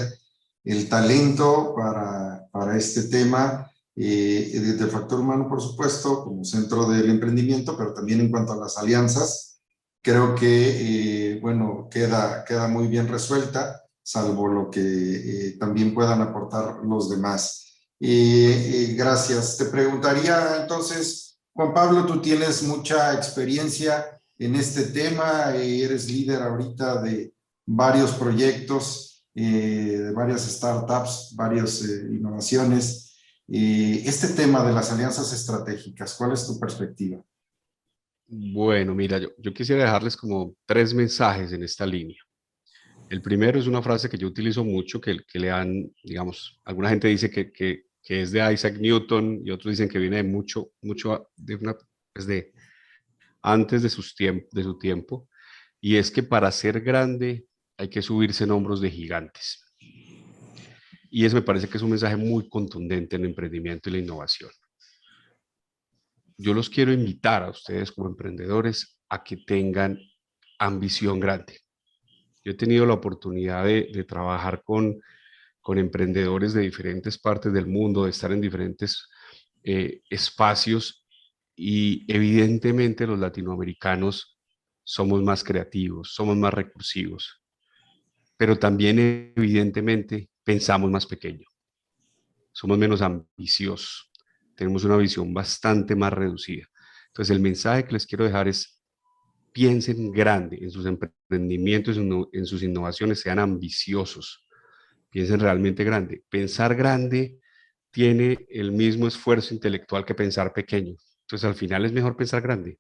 el talento para este tema, desde el factor humano, por supuesto, como centro del emprendimiento, pero también en cuanto a las alianzas, creo que, bueno, queda muy bien resuelta, salvo lo que también puedan aportar los demás. Gracias. Te preguntaría entonces, Juan Pablo, tú tienes mucha experiencia en este tema, eres líder ahorita de varios proyectos, de varias startups, varias innovaciones. Este tema de las alianzas estratégicas, ¿cuál es tu perspectiva? Bueno, mira, yo quisiera dejarles como 3 mensajes en esta línea. El primero es una frase que yo utilizo mucho, que le han, digamos, alguna gente dice que es de Isaac Newton y otros dicen que viene de mucho, pues de antes de de su tiempo, y es que para ser grande hay que subirse en hombros de gigantes. Y eso me parece que es un mensaje muy contundente en el emprendimiento y la innovación. Yo los quiero invitar a ustedes como emprendedores a que tengan ambición grande. Yo he tenido la oportunidad de trabajar con emprendedores de diferentes partes del mundo, de estar en diferentes espacios, y evidentemente los latinoamericanos somos más creativos, somos más recursivos, pero también evidentemente pensamos más pequeño, somos menos ambiciosos, tenemos una visión bastante más reducida. Entonces el mensaje que les quiero dejar es: piensen grande en sus emprendimientos, en sus innovaciones, sean ambiciosos, piensen realmente grande. Pensar grande tiene el mismo esfuerzo intelectual que pensar pequeño. Entonces, al final es mejor pensar grande.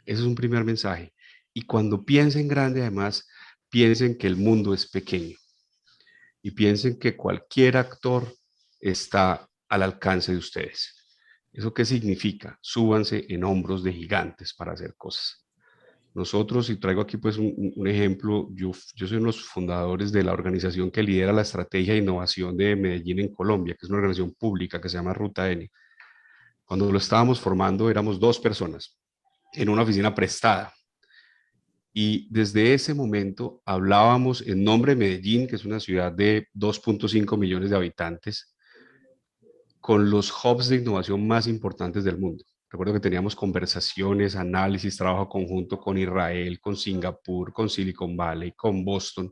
Ese es un primer mensaje. Y cuando piensen grande, además, piensen que el mundo es pequeño y piensen que cualquier actor está al alcance de ustedes. ¿Eso qué significa? Súbanse en hombros de gigantes para hacer cosas. Nosotros, y traigo aquí pues un ejemplo, yo soy uno de los fundadores de la organización que lidera la estrategia de innovación de Medellín en Colombia, que es una organización pública que se llama Ruta N. Cuando lo estábamos formando éramos 2 personas en una oficina prestada. Y desde ese momento hablábamos en nombre de Medellín, que es una ciudad de 2.5 millones de habitantes, con los hubs de innovación más importantes del mundo. Recuerdo que teníamos conversaciones, análisis, trabajo conjunto con Israel, con Singapur, con Silicon Valley, con Boston.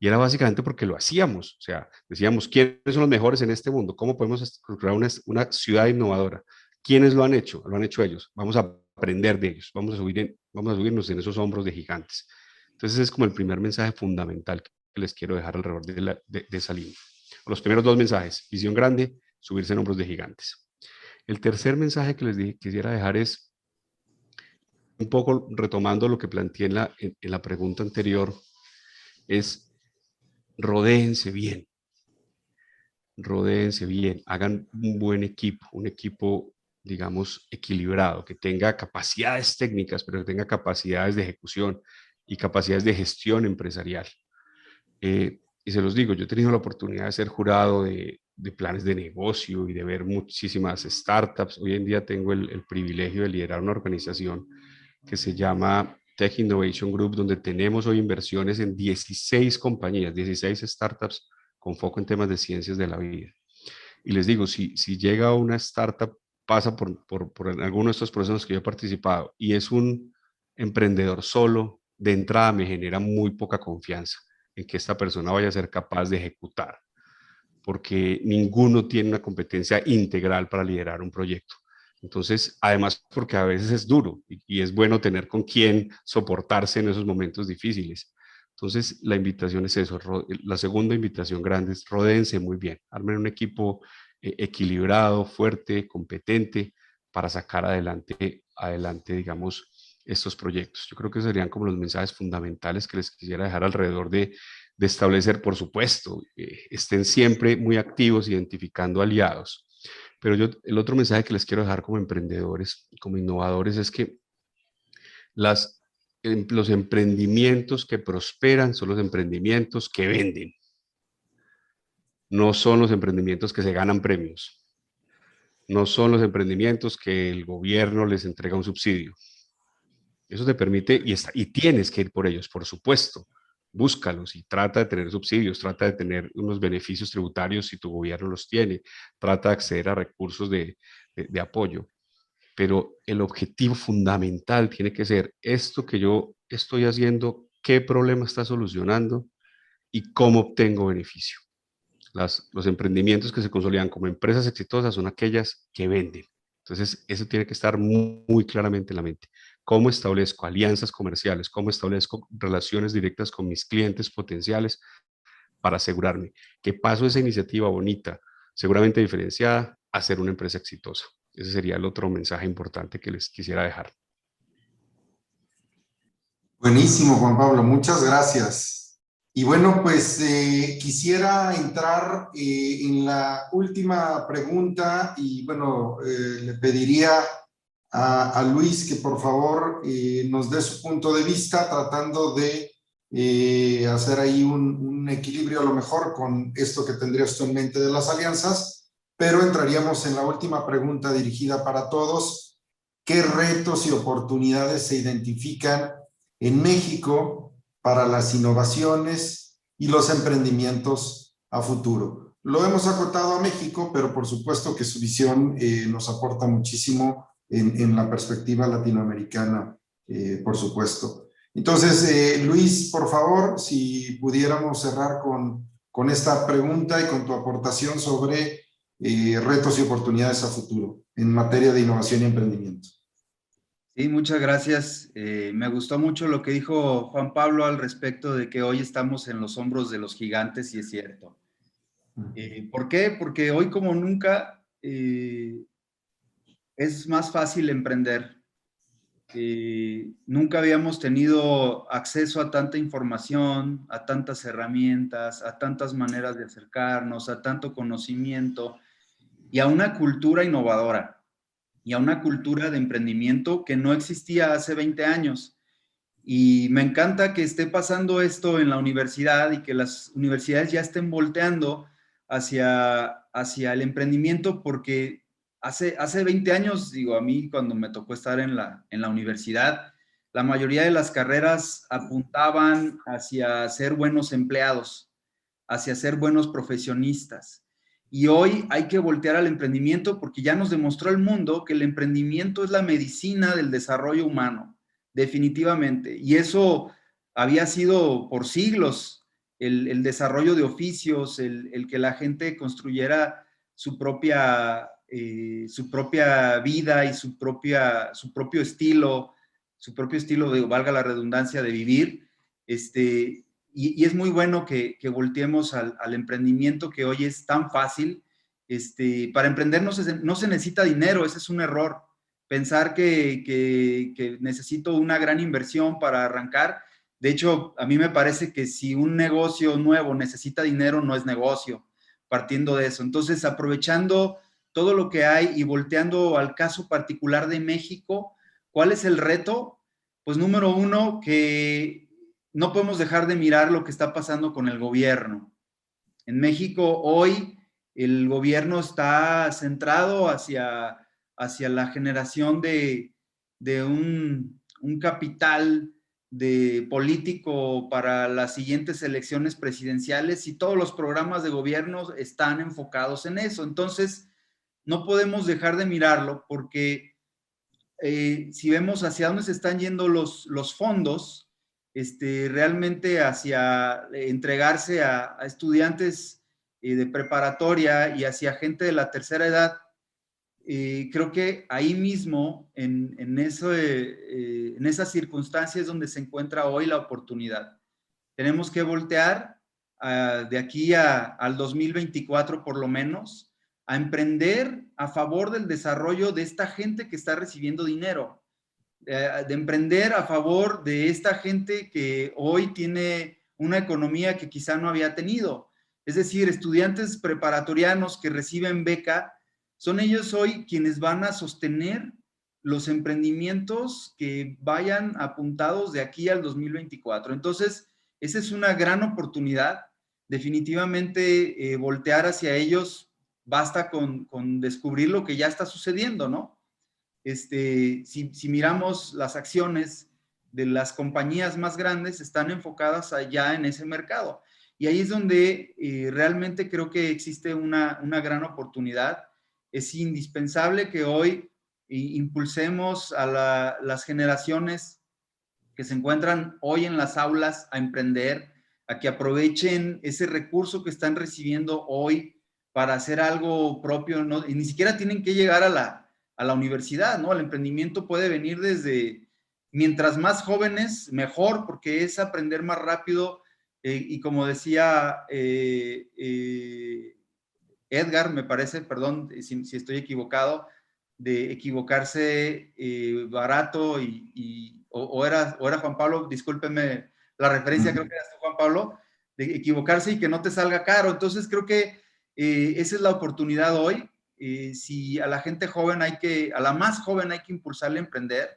Y era básicamente porque lo hacíamos. O sea, decíamos, ¿quiénes son los mejores en este mundo? ¿Cómo podemos crear una ciudad innovadora? ¿Quiénes lo han hecho? Lo han hecho ellos. Vamos a aprender de ellos. Vamos a subirnos en esos hombros de gigantes. Entonces, es como el primer mensaje fundamental que les quiero dejar alrededor de esa línea. Los primeros dos mensajes: visión grande, subirse en hombros de gigantes. El tercer mensaje que les quisiera dejar es, un poco retomando lo que planteé en la pregunta anterior, es rodéense bien, hagan un buen equipo, un equipo, digamos, equilibrado, que tenga capacidades técnicas, pero que tenga capacidades de ejecución y capacidades de gestión empresarial. Y se los digo, yo he tenido la oportunidad de ser jurado de planes de negocio y de ver muchísimas startups. Hoy en día tengo el privilegio de liderar una organización que se llama Tech Innovation Group, donde tenemos hoy inversiones en 16 compañías, 16 startups con foco en temas de ciencias de la vida. Y les digo, si llega una startup, pasa por alguno de estos procesos que yo he participado y es un emprendedor solo, de entrada me genera muy poca confianza en que esta persona vaya a ser capaz de ejecutar, porque ninguno tiene una competencia integral para liderar un proyecto. Entonces, además, porque a veces es duro y es bueno tener con quién soportarse en esos momentos difíciles. Entonces, la invitación es eso. La segunda invitación grande es rodéense muy bien, armen un equipo equilibrado, fuerte, competente, para sacar adelante, digamos, estos proyectos. Yo creo que serían como los mensajes fundamentales que les quisiera dejar alrededor de establecer, por supuesto, estén siempre muy activos identificando aliados. Pero el otro mensaje que les quiero dejar como emprendedores, como innovadores, es que los emprendimientos que prosperan son los emprendimientos que venden. No son los emprendimientos que se ganan premios. No son los emprendimientos que el gobierno les entrega un subsidio. Eso te permite, y tienes que ir por ellos, por supuesto. Búscalos y trata de tener subsidios, trata de tener unos beneficios tributarios si tu gobierno los tiene, trata de acceder a recursos de apoyo. Pero el objetivo fundamental tiene que ser esto que yo estoy haciendo, qué problema está solucionando y cómo obtengo beneficio. Los emprendimientos que se consolidan como empresas exitosas son aquellas que venden. Entonces, eso tiene que estar muy, muy claramente en la mente. ¿Cómo establezco alianzas comerciales? ¿Cómo establezco relaciones directas con mis clientes potenciales para asegurarme que paso esa iniciativa bonita, seguramente diferenciada, a ser una empresa exitosa? Ese sería el otro mensaje importante que les quisiera dejar. Buenísimo, Juan Pablo, muchas gracias. Y bueno, pues quisiera entrar en la última pregunta y bueno, le pediría a Luis que por favor nos dé su punto de vista tratando de hacer ahí un equilibrio a lo mejor con esto que tendría usted en mente de las alianzas, pero entraríamos en la última pregunta dirigida para todos. ¿Qué retos y oportunidades se identifican en México para las innovaciones y los emprendimientos a futuro? Lo hemos acotado a México, pero por supuesto que su visión nos aporta muchísimo en la perspectiva latinoamericana, por supuesto. Entonces, Luis, por favor, si pudiéramos cerrar con esta pregunta y con tu aportación sobre retos y oportunidades a futuro en materia de innovación y emprendimiento. Sí, muchas gracias. Me gustó mucho lo que dijo Juan Pablo al respecto de que hoy estamos en los hombros de los gigantes, y es cierto. ¿Por qué? Porque hoy como nunca es más fácil emprender. Nunca habíamos tenido acceso a tanta información, a tantas herramientas, a tantas maneras de acercarnos, a tanto conocimiento y a una cultura innovadora y a una cultura de emprendimiento que no existía hace 20 años. Y me encanta que esté pasando esto en la universidad y que las universidades ya estén volteando hacia el emprendimiento, porque hace 20 años, digo, a mí cuando me tocó estar en la universidad, la mayoría de las carreras apuntaban hacia ser buenos empleados, hacia ser buenos profesionistas. Y hoy hay que voltear al emprendimiento porque ya nos demostró el mundo que el emprendimiento es la medicina del desarrollo humano, definitivamente. Y eso había sido por siglos el desarrollo de oficios, el que la gente construyera su propia vida y su propio estilo, valga la redundancia, de vivir. Y es muy bueno que volteemos al emprendimiento que hoy es tan fácil. Para emprender no se necesita dinero, ese es un error. Pensar que necesito una gran inversión para arrancar. De hecho, a mí me parece que si un negocio nuevo necesita dinero, no es negocio, partiendo de eso. Entonces, aprovechando todo lo que hay y volteando al caso particular de México, ¿cuál es el reto? Pues número uno, que no podemos dejar de mirar lo que está pasando con el gobierno. En México hoy el gobierno está centrado hacia la generación de un capital de político para las siguientes elecciones presidenciales, y todos los programas de gobierno están enfocados en eso. Entonces, no podemos dejar de mirarlo porque si vemos hacia dónde se están yendo los fondos, realmente hacia entregarse a estudiantes de preparatoria y hacia gente de la tercera edad, creo que ahí mismo, en esas circunstancias donde se encuentra hoy la oportunidad. Tenemos que voltear de aquí al 2024 por lo menos, a emprender a favor del desarrollo de esta gente que está recibiendo dinero, de emprender a favor de esta gente que hoy tiene una economía que quizá no había tenido. Es decir, estudiantes preparatorianos que reciben beca, son ellos hoy quienes van a sostener los emprendimientos que vayan apuntados de aquí al 2024. Entonces, esa es una gran oportunidad. Definitivamente voltear hacia ellos, basta con descubrir lo que ya está sucediendo, ¿no? Si miramos las acciones de las compañías más grandes, están enfocadas allá en ese mercado. Y ahí es donde realmente creo que existe una gran oportunidad. Es indispensable que hoy impulsemos a las generaciones que se encuentran hoy en las aulas a emprender, a que aprovechen ese recurso que están recibiendo hoy para hacer algo propio, ¿no? Y ni siquiera tienen que llegar a la universidad, ¿no? El emprendimiento puede venir desde, mientras más jóvenes, mejor, porque es aprender más rápido, y como decía Edgar, me parece, perdón si estoy equivocado, de equivocarse barato o era Juan Pablo, discúlpeme la referencia, creo que eras tú, Juan Pablo, de equivocarse y que no te salga caro. Entonces creo que esa es la oportunidad hoy. Si a la gente joven a la más joven hay que impulsarle a emprender,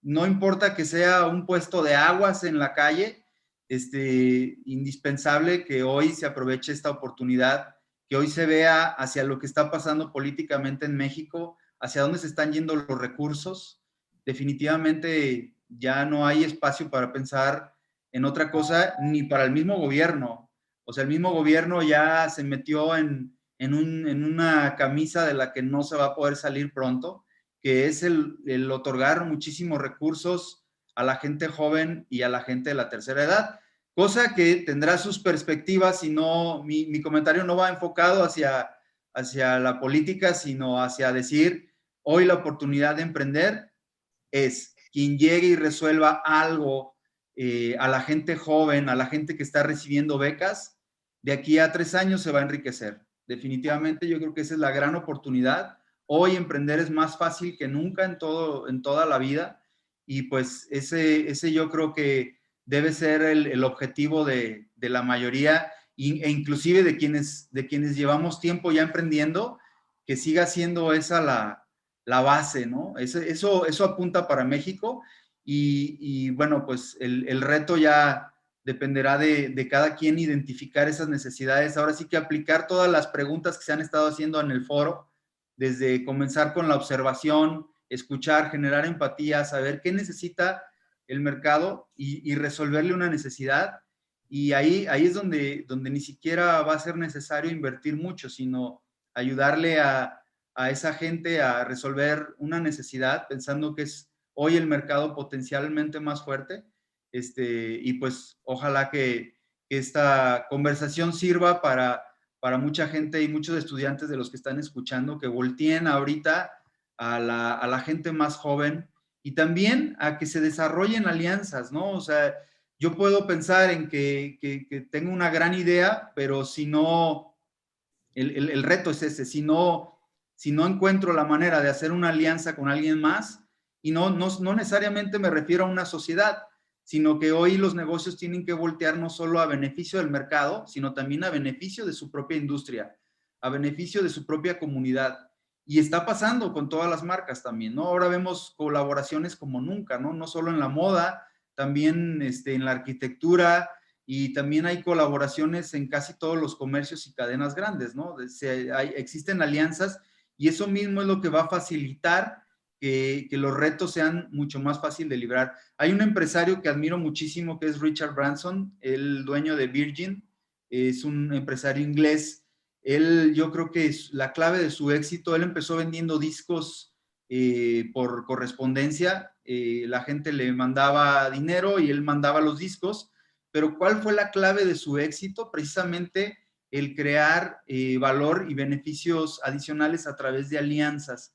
no importa que sea un puesto de aguas en la calle, indispensable que hoy se aproveche esta oportunidad, que hoy se vea hacia lo que está pasando políticamente en México, hacia dónde se están yendo los recursos. Definitivamente ya no hay espacio para pensar en otra cosa, ni para el mismo gobierno. O sea, el mismo gobierno ya se metió en una camisa de la que no se va a poder salir pronto, que es el otorgar muchísimos recursos a la gente joven y a la gente de la tercera edad, cosa que tendrá sus perspectivas, y no, mi comentario no va enfocado hacia la política, sino hacia decir, hoy la oportunidad de emprender es quien llegue y resuelva algo a la gente joven, a la gente que está recibiendo becas, de aquí a 3 años se va a enriquecer. Definitivamente yo creo que esa es la gran oportunidad. Hoy emprender es más fácil que nunca en toda la vida, y pues ese yo creo que debe ser el objetivo de la mayoría, e inclusive de quienes llevamos tiempo ya emprendiendo, que siga siendo esa la base, ¿no? Eso apunta para México, y bueno, pues el reto ya dependerá de cada quien identificar esas necesidades. Ahora sí que aplicar todas las preguntas que se han estado haciendo en el foro, desde comenzar con la observación, escuchar, generar empatía, saber qué necesita el mercado y resolverle una necesidad. Y ahí es donde ni siquiera va a ser necesario invertir mucho, sino ayudarle a esa gente a resolver una necesidad, pensando que es hoy el mercado potencialmente más fuerte. Y pues ojalá que esta conversación sirva para mucha gente y muchos estudiantes de los que están escuchando, que volteen ahorita a la gente más joven y también a que se desarrollen alianzas, ¿no? O sea, yo puedo pensar en que tengo una gran idea, pero si no, el reto es ese, si no encuentro la manera de hacer una alianza con alguien más, y no necesariamente me refiero a una sociedad, sino que hoy los negocios tienen que voltear no solo a beneficio del mercado, sino también a beneficio de su propia industria, a beneficio de su propia comunidad. Y está pasando con todas las marcas también, ¿no? Ahora vemos colaboraciones como nunca, ¿no? No solo en la moda, también en la arquitectura, y también hay colaboraciones en casi todos los comercios y cadenas grandes, ¿no? Existen alianzas y eso mismo es lo que va a facilitar que los retos sean mucho más fácil de librar. Hay un empresario que admiro muchísimo que es Richard Branson, el dueño de Virgin, es un empresario inglés. Él, yo creo que es la clave de su éxito. Él empezó vendiendo discos por correspondencia. La gente le mandaba dinero y él mandaba los discos. Pero ¿cuál fue la clave de su éxito? Precisamente el crear valor y beneficios adicionales a través de alianzas.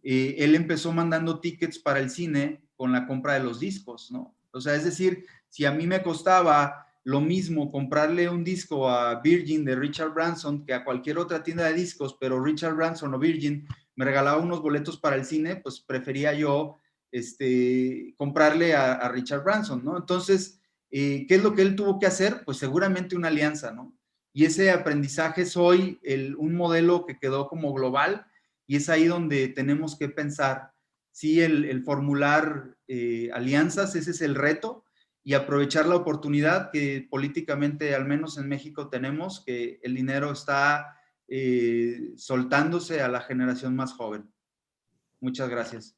Él empezó mandando tickets para el cine con la compra de los discos, ¿no? O sea, es decir, si a mí me costaba lo mismo comprarle un disco a Virgin de Richard Branson que a cualquier otra tienda de discos, pero Richard Branson o Virgin me regalaba unos boletos para el cine, pues prefería yo comprarle a Richard Branson, ¿no? Entonces, ¿qué es lo que él tuvo que hacer? Pues seguramente una alianza, ¿no? Y ese aprendizaje es hoy un modelo que quedó como global, y es ahí donde tenemos que pensar, sí, el formular alianzas, ese es el reto, y aprovechar la oportunidad que políticamente, al menos en México, tenemos, que el dinero está soltándose a la generación más joven. Muchas gracias.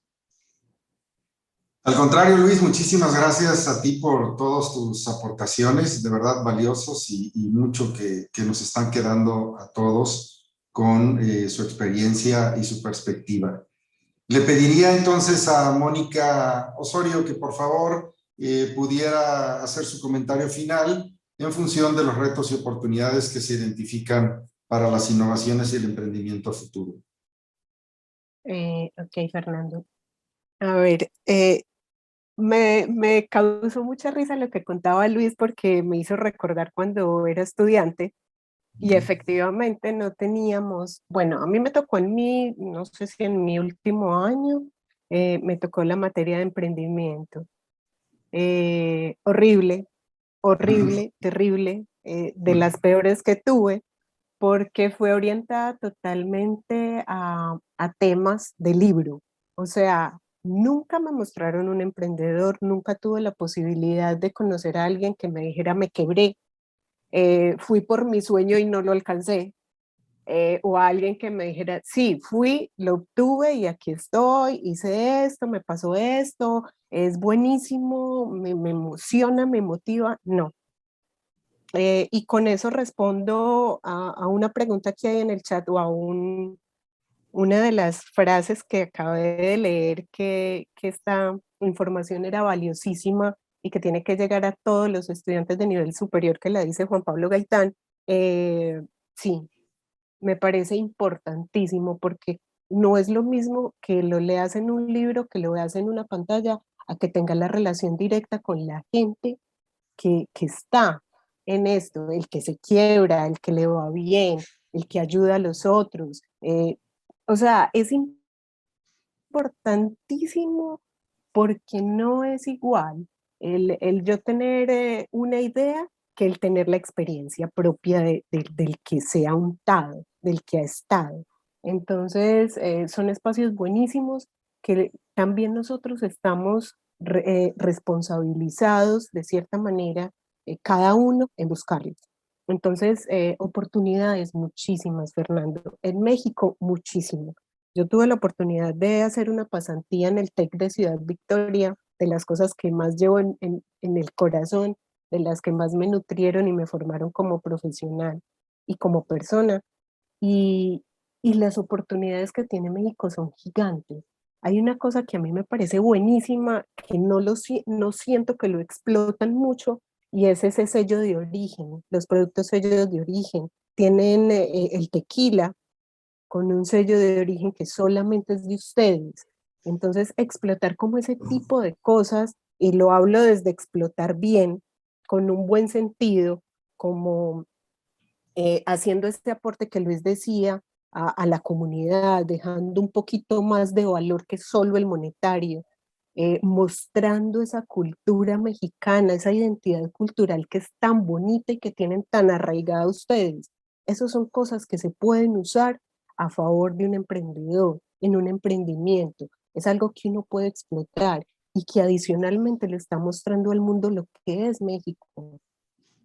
Al contrario, Luis, muchísimas gracias a ti por todas tus aportaciones, de verdad valiosos y mucho que nos están quedando a todos con su experiencia y su perspectiva. Le pediría entonces a Mónica Osorio que por favor pudiera hacer su comentario final en función de los retos y oportunidades que se identifican para las innovaciones y el emprendimiento futuro. Ok, Fernando. A ver, me causó mucha risa lo que contaba Luis porque me hizo recordar cuando era estudiante y efectivamente no teníamos, bueno, a mí me tocó no sé si en mi último año, me tocó la materia de emprendimiento. Horrible, horrible, terrible, de las peores que tuve, porque fue orientada totalmente a temas de libro. O sea, nunca me mostraron un emprendedor, nunca tuve la posibilidad de conocer a alguien que me dijera me quebré, fui por mi sueño y no lo alcancé. O a alguien que me dijera, sí, fui, lo obtuve y aquí estoy, hice esto, me pasó esto, es buenísimo, me emociona, me motiva. No. Y con eso respondo a una pregunta que hay en el chat o a una de las frases que acabé de leer, que esta información era valiosísima y que tiene que llegar a todos los estudiantes de nivel superior, que la dice Juan Pablo Gaitán. Sí, me parece importantísimo porque no es lo mismo que lo leas en un libro, que lo veas en una pantalla, a que tengas la relación directa con la gente que está en esto, el que se quiebra, el que le va bien, el que ayuda a los otros. O sea, es importantísimo porque no es igual el yo tener una idea que el tener la experiencia propia del que se ha untado, del que ha estado. Entonces, son espacios buenísimos que también nosotros estamos responsabilizados de cierta manera, cada uno en buscarlos. Entonces, oportunidades muchísimas, Fernando. En México, muchísimo. Yo tuve la oportunidad de hacer una pasantía en el TEC de Ciudad Victoria, de las cosas que más llevo en el corazón, de las que más me nutrieron y me formaron como profesional y como persona. Y y las oportunidades que tiene México son gigantes. Hay una cosa que a mí me parece buenísima, que no siento que lo explotan mucho, y es ese sello de origen, los productos sellos de origen. Tienen el tequila con un sello de origen que solamente es de ustedes. Entonces, explotar como ese tipo de cosas, y lo hablo desde explotar bien, con un buen sentido, como haciendo este aporte que Luis decía a la comunidad, dejando un poquito más de valor que solo el monetario, mostrando esa cultura mexicana, esa identidad cultural que es tan bonita y que tienen tan arraigada ustedes. Esas son cosas que se pueden usar a favor de un emprendedor, en un emprendimiento. Es algo que uno puede explotar y que adicionalmente le está mostrando al mundo lo que es México,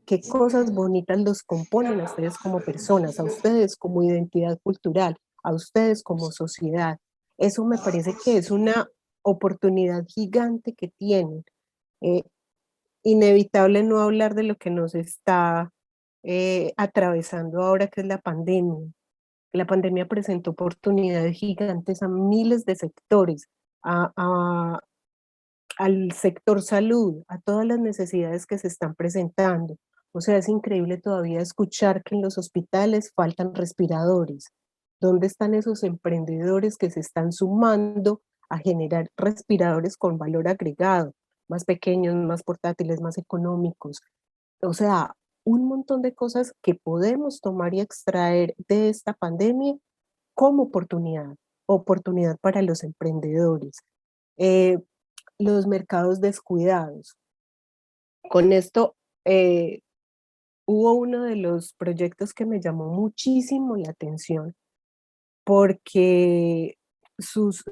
qué cosas bonitas los componen a ustedes como personas, a ustedes como identidad cultural, a ustedes como sociedad. Eso me parece que es una oportunidad gigante que tienen. Eh, Inevitable no hablar de lo que nos está atravesando ahora, que es la pandemia. La pandemia presentó oportunidades gigantes a miles de sectores, al sector salud, a todas las necesidades que se están presentando. O sea, es increíble todavía escuchar que en los hospitales faltan respiradores. ¿Dónde están esos emprendedores que se están sumando a generar respiradores con valor agregado, más pequeños, más portátiles, más económicos? O sea, un montón de cosas que podemos tomar y extraer de esta pandemia como oportunidad, oportunidad para los emprendedores. Eh, los mercados descuidados. Con esto, hubo uno de los proyectos que me llamó muchísimo la atención, porque sus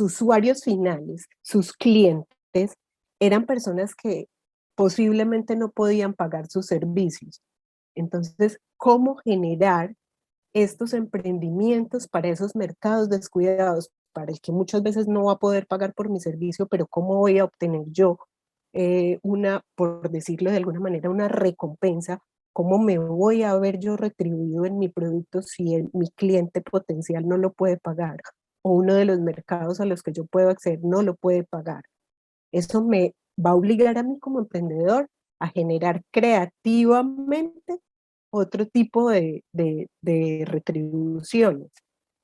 usuarios finales, sus clientes, eran personas que posiblemente no podían pagar sus servicios. Entonces, ¿cómo generar estos emprendimientos para esos mercados descuidados, para el que muchas veces no va a poder pagar por mi servicio, pero cómo voy a obtener yo por decirlo de alguna manera, una recompensa? ¿Cómo me voy a ver yo retribuido en mi producto si mi cliente potencial no lo puede pagar? O uno de los mercados a los que yo puedo acceder no lo puede pagar. Eso me va a obligar a mí como emprendedor a generar creativamente otro tipo de retribuciones.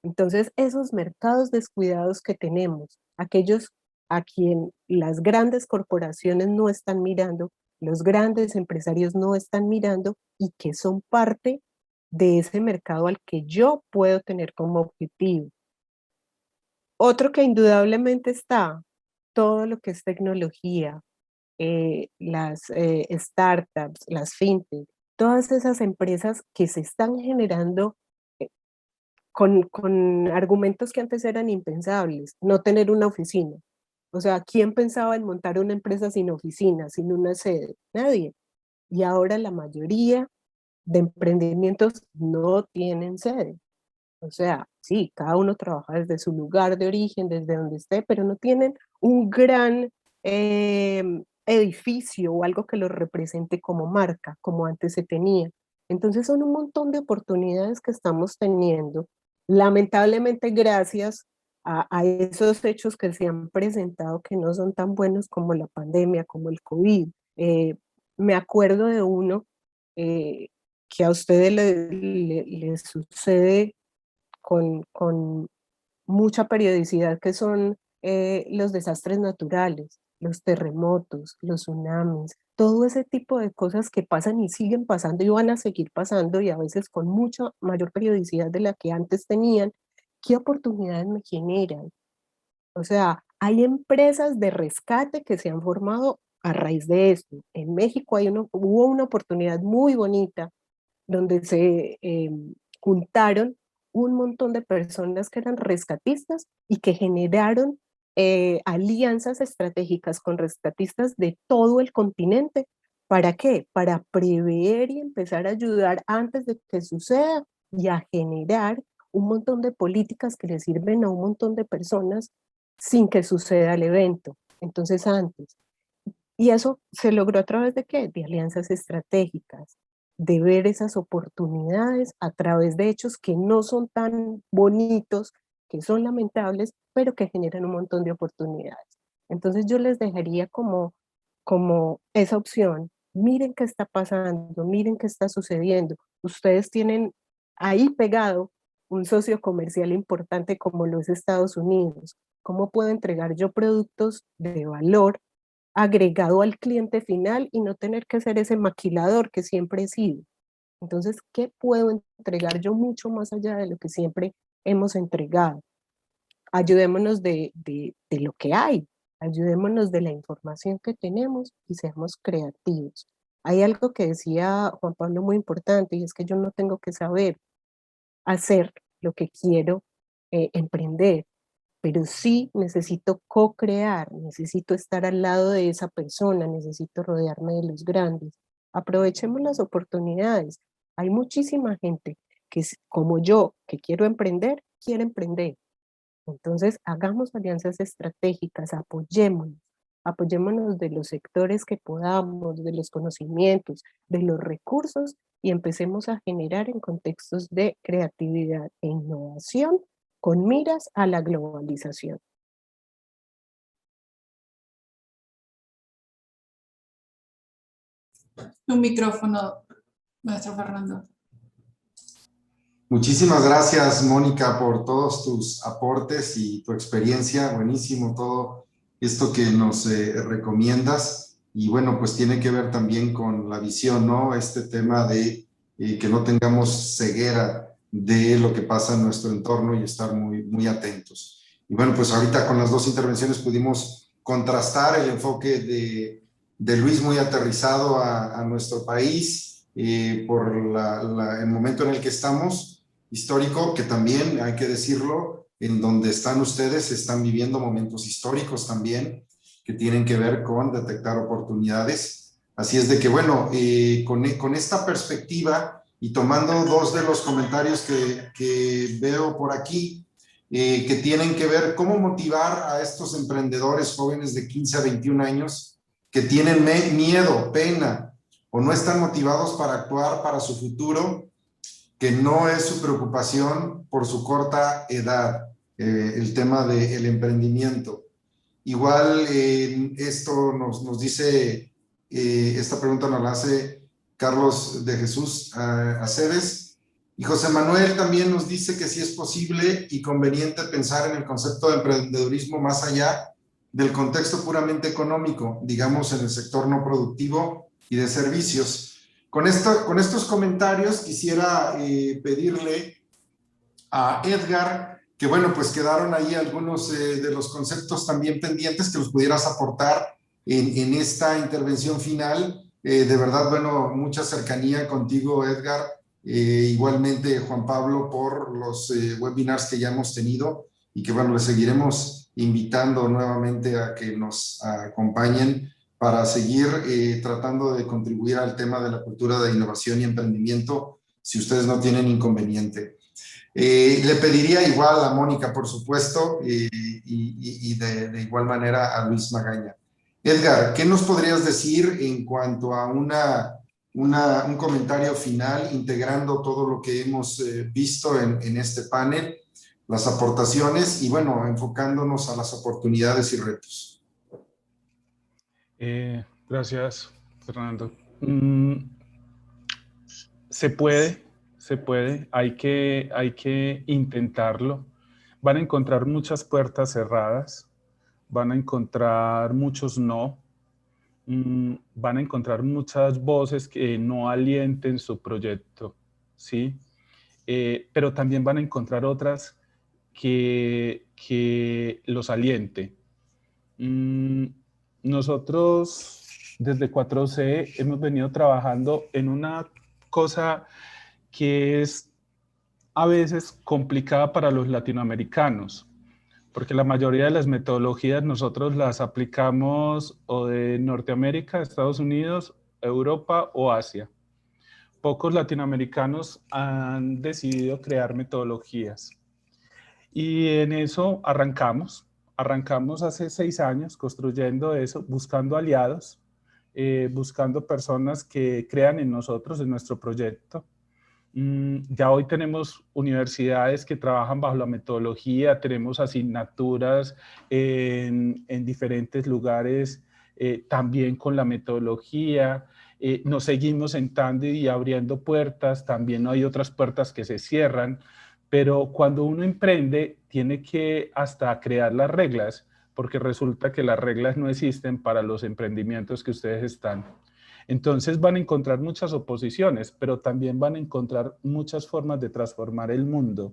Entonces, esos mercados descuidados que tenemos, aquellos a quien las grandes corporaciones no están mirando, los grandes empresarios no están mirando, y que son parte de ese mercado al que yo puedo tener como objetivo. Otro que indudablemente está, todo lo que es tecnología, las startups, las fintech, todas esas empresas que se están generando eh, con argumentos que antes eran impensables, no tener una oficina. O sea, ¿quién pensaba en montar una empresa sin oficina, sin una sede? Nadie. Y ahora la mayoría de emprendimientos no tienen sede. O sea, sí, cada uno trabaja desde su lugar de origen, desde donde esté, pero no tienen un gran edificio o algo que los represente como marca, como antes se tenía. Entonces son un montón de oportunidades que estamos teniendo, lamentablemente gracias a esos hechos que se han presentado que no son tan buenos como la pandemia, como el COVID. Me acuerdo de uno que a ustedes le sucede con mucha periodicidad, que son los desastres naturales, los terremotos, los tsunamis, todo ese tipo de cosas que pasan y siguen pasando y van a seguir pasando, y a veces con mucha mayor periodicidad de la que antes tenían. ¿Qué oportunidades me generan? O sea, hay empresas de rescate que se han formado a raíz de esto. En México hubo una oportunidad muy bonita donde se juntaron un montón de personas que eran rescatistas y que generaron alianzas estratégicas con rescatistas de todo el continente. ¿Para qué? Para prever y empezar a ayudar antes de que suceda, y a generar un montón de políticas que le sirven a un montón de personas sin que suceda el evento. Entonces, antes. Y eso se logró a través de qué? De alianzas estratégicas. de ver esas oportunidades a través de hechos que no son tan bonitos, que son lamentables, pero que generan un montón de oportunidades. Entonces yo les dejaría como esa opción. Miren qué está pasando, miren qué está sucediendo. Ustedes tienen ahí pegado un socio comercial importante como lo es Estados Unidos. ¿Cómo puedo entregar yo productos de valor agregado al cliente final y no tener que ser ese maquilador que siempre he sido? Entonces, ¿qué puedo entregar yo mucho más allá de lo que siempre hemos entregado? Ayudémonos de lo que hay, ayudémonos de la información que tenemos y seamos creativos. Hay algo que decía Juan Pablo muy importante, y es que yo no tengo que saber hacer lo que quiero emprender, pero sí necesito co-crear, necesito estar al lado de esa persona, necesito rodearme de los grandes. Aprovechemos las oportunidades. Hay muchísima gente que, como yo, que quiero emprender, quiere emprender. Entonces, hagamos alianzas estratégicas, apoyémonos de los sectores que podamos, de los conocimientos, de los recursos, y empecemos a generar en contextos de creatividad e innovación con miras a la globalización. Un micrófono, maestro Fernando. Muchísimas gracias, Mónica, por todos tus aportes y tu experiencia. Buenísimo todo esto que nos recomiendas. Y bueno, pues tiene que ver también con la visión, ¿no? Este tema de que no tengamos ceguera de lo que pasa en nuestro entorno y estar muy, muy atentos. Y bueno, pues ahorita con las dos intervenciones pudimos contrastar el enfoque de Luis muy aterrizado a nuestro país por el momento en el que estamos, histórico, que también hay que decirlo, en donde están ustedes, están viviendo momentos históricos también que tienen que ver con detectar oportunidades. Así es de que, bueno, con esta perspectiva y tomando dos de los comentarios que veo por aquí, que tienen que ver cómo motivar a estos emprendedores jóvenes de 15 a 21 años que tienen miedo, pena o no están motivados para actuar para su futuro, que no es su preocupación por su corta edad, el tema del emprendimiento. Igual esto nos dice, esta pregunta nos la hace Carlos de Jesús Aceves, y José Manuel también nos dice que sí es posible y conveniente pensar en el concepto de emprendedurismo más allá del contexto puramente económico, digamos en el sector no productivo y de servicios. Con estos comentarios quisiera pedirle a Edgar que, bueno, pues quedaron ahí algunos de los conceptos también pendientes que los pudieras aportar en esta intervención final. De verdad, bueno, mucha cercanía contigo, Edgar. Igualmente, Juan Pablo, por los webinars que ya hemos tenido y que, bueno, les seguiremos invitando nuevamente a que nos acompañen para seguir tratando de contribuir al tema de la cultura de innovación y emprendimiento, si ustedes no tienen inconveniente. Le pediría igual a Mónica, por supuesto, y de igual manera a Luis Magaña. Edgar, ¿qué nos podrías decir en cuanto a un comentario final integrando todo lo que hemos visto en este panel, las aportaciones y, bueno, enfocándonos a las oportunidades y retos? Gracias, Fernando. Se puede, hay que intentarlo. Van a encontrar muchas puertas cerradas, van a encontrar muchos no, van a encontrar muchas voces que no alienten su proyecto, ¿sí? Pero también van a encontrar otras que los aliente. Nosotros desde 4C hemos venido trabajando en una cosa que es a veces complicada para los latinoamericanos, porque la mayoría de las metodologías nosotros las aplicamos o de Norteamérica, Estados Unidos, Europa o Asia. Pocos latinoamericanos han decidido crear metodologías. Y en eso arrancamos hace 6 años construyendo eso, buscando aliados. buscando personas que crean en nosotros, en nuestro proyecto. Ya hoy tenemos universidades que trabajan bajo la metodología, tenemos asignaturas en diferentes lugares también con la metodología. Nos seguimos sentando y abriendo puertas, también hay otras puertas que se cierran, pero cuando uno emprende tiene que hasta crear las reglas, porque resulta que las reglas no existen para los emprendimientos que ustedes están. Entonces van a encontrar muchas oposiciones, pero también van a encontrar muchas formas de transformar el mundo.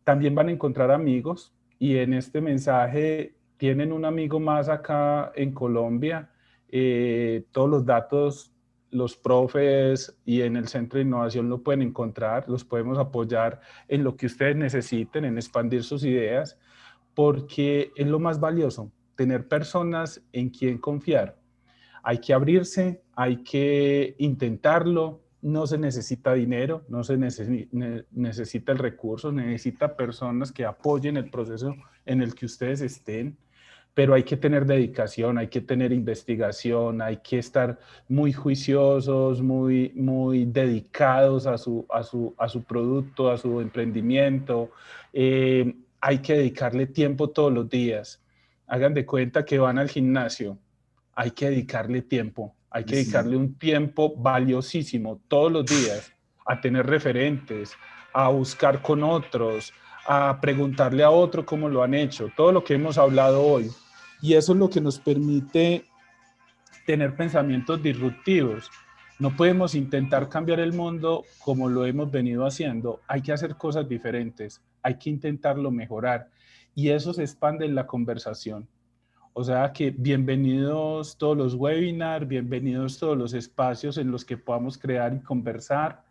También van a encontrar amigos, y en este mensaje tienen un amigo más acá en Colombia. Todos los datos, los profes y en el Centro de Innovación lo pueden encontrar, los podemos apoyar en lo que ustedes necesiten, en expandir sus ideas, porque es lo más valioso, tener personas en quien confiar. Hay que abrirse, hay que intentarlo, no se necesita dinero, no se necesita el recurso, necesita personas que apoyen el proceso en el que ustedes estén, pero hay que tener dedicación, hay que tener investigación, hay que estar muy juiciosos, muy dedicados a su producto, a su emprendimiento. Hay que dedicarle tiempo todos los días. Hagan de cuenta que van al gimnasio. Hay que dedicarle tiempo, hay que dedicarle un tiempo valiosísimo todos los días a tener referentes, a buscar con otros, a preguntarle a otro cómo lo han hecho, todo lo que hemos hablado hoy. Y eso es lo que nos permite tener pensamientos disruptivos. No podemos intentar cambiar el mundo como lo hemos venido haciendo, hay que hacer cosas diferentes, hay que intentarlo mejorar, y eso se expande en la conversación. O sea que bienvenidos todos los webinars, bienvenidos todos los espacios en los que podamos crear y conversar,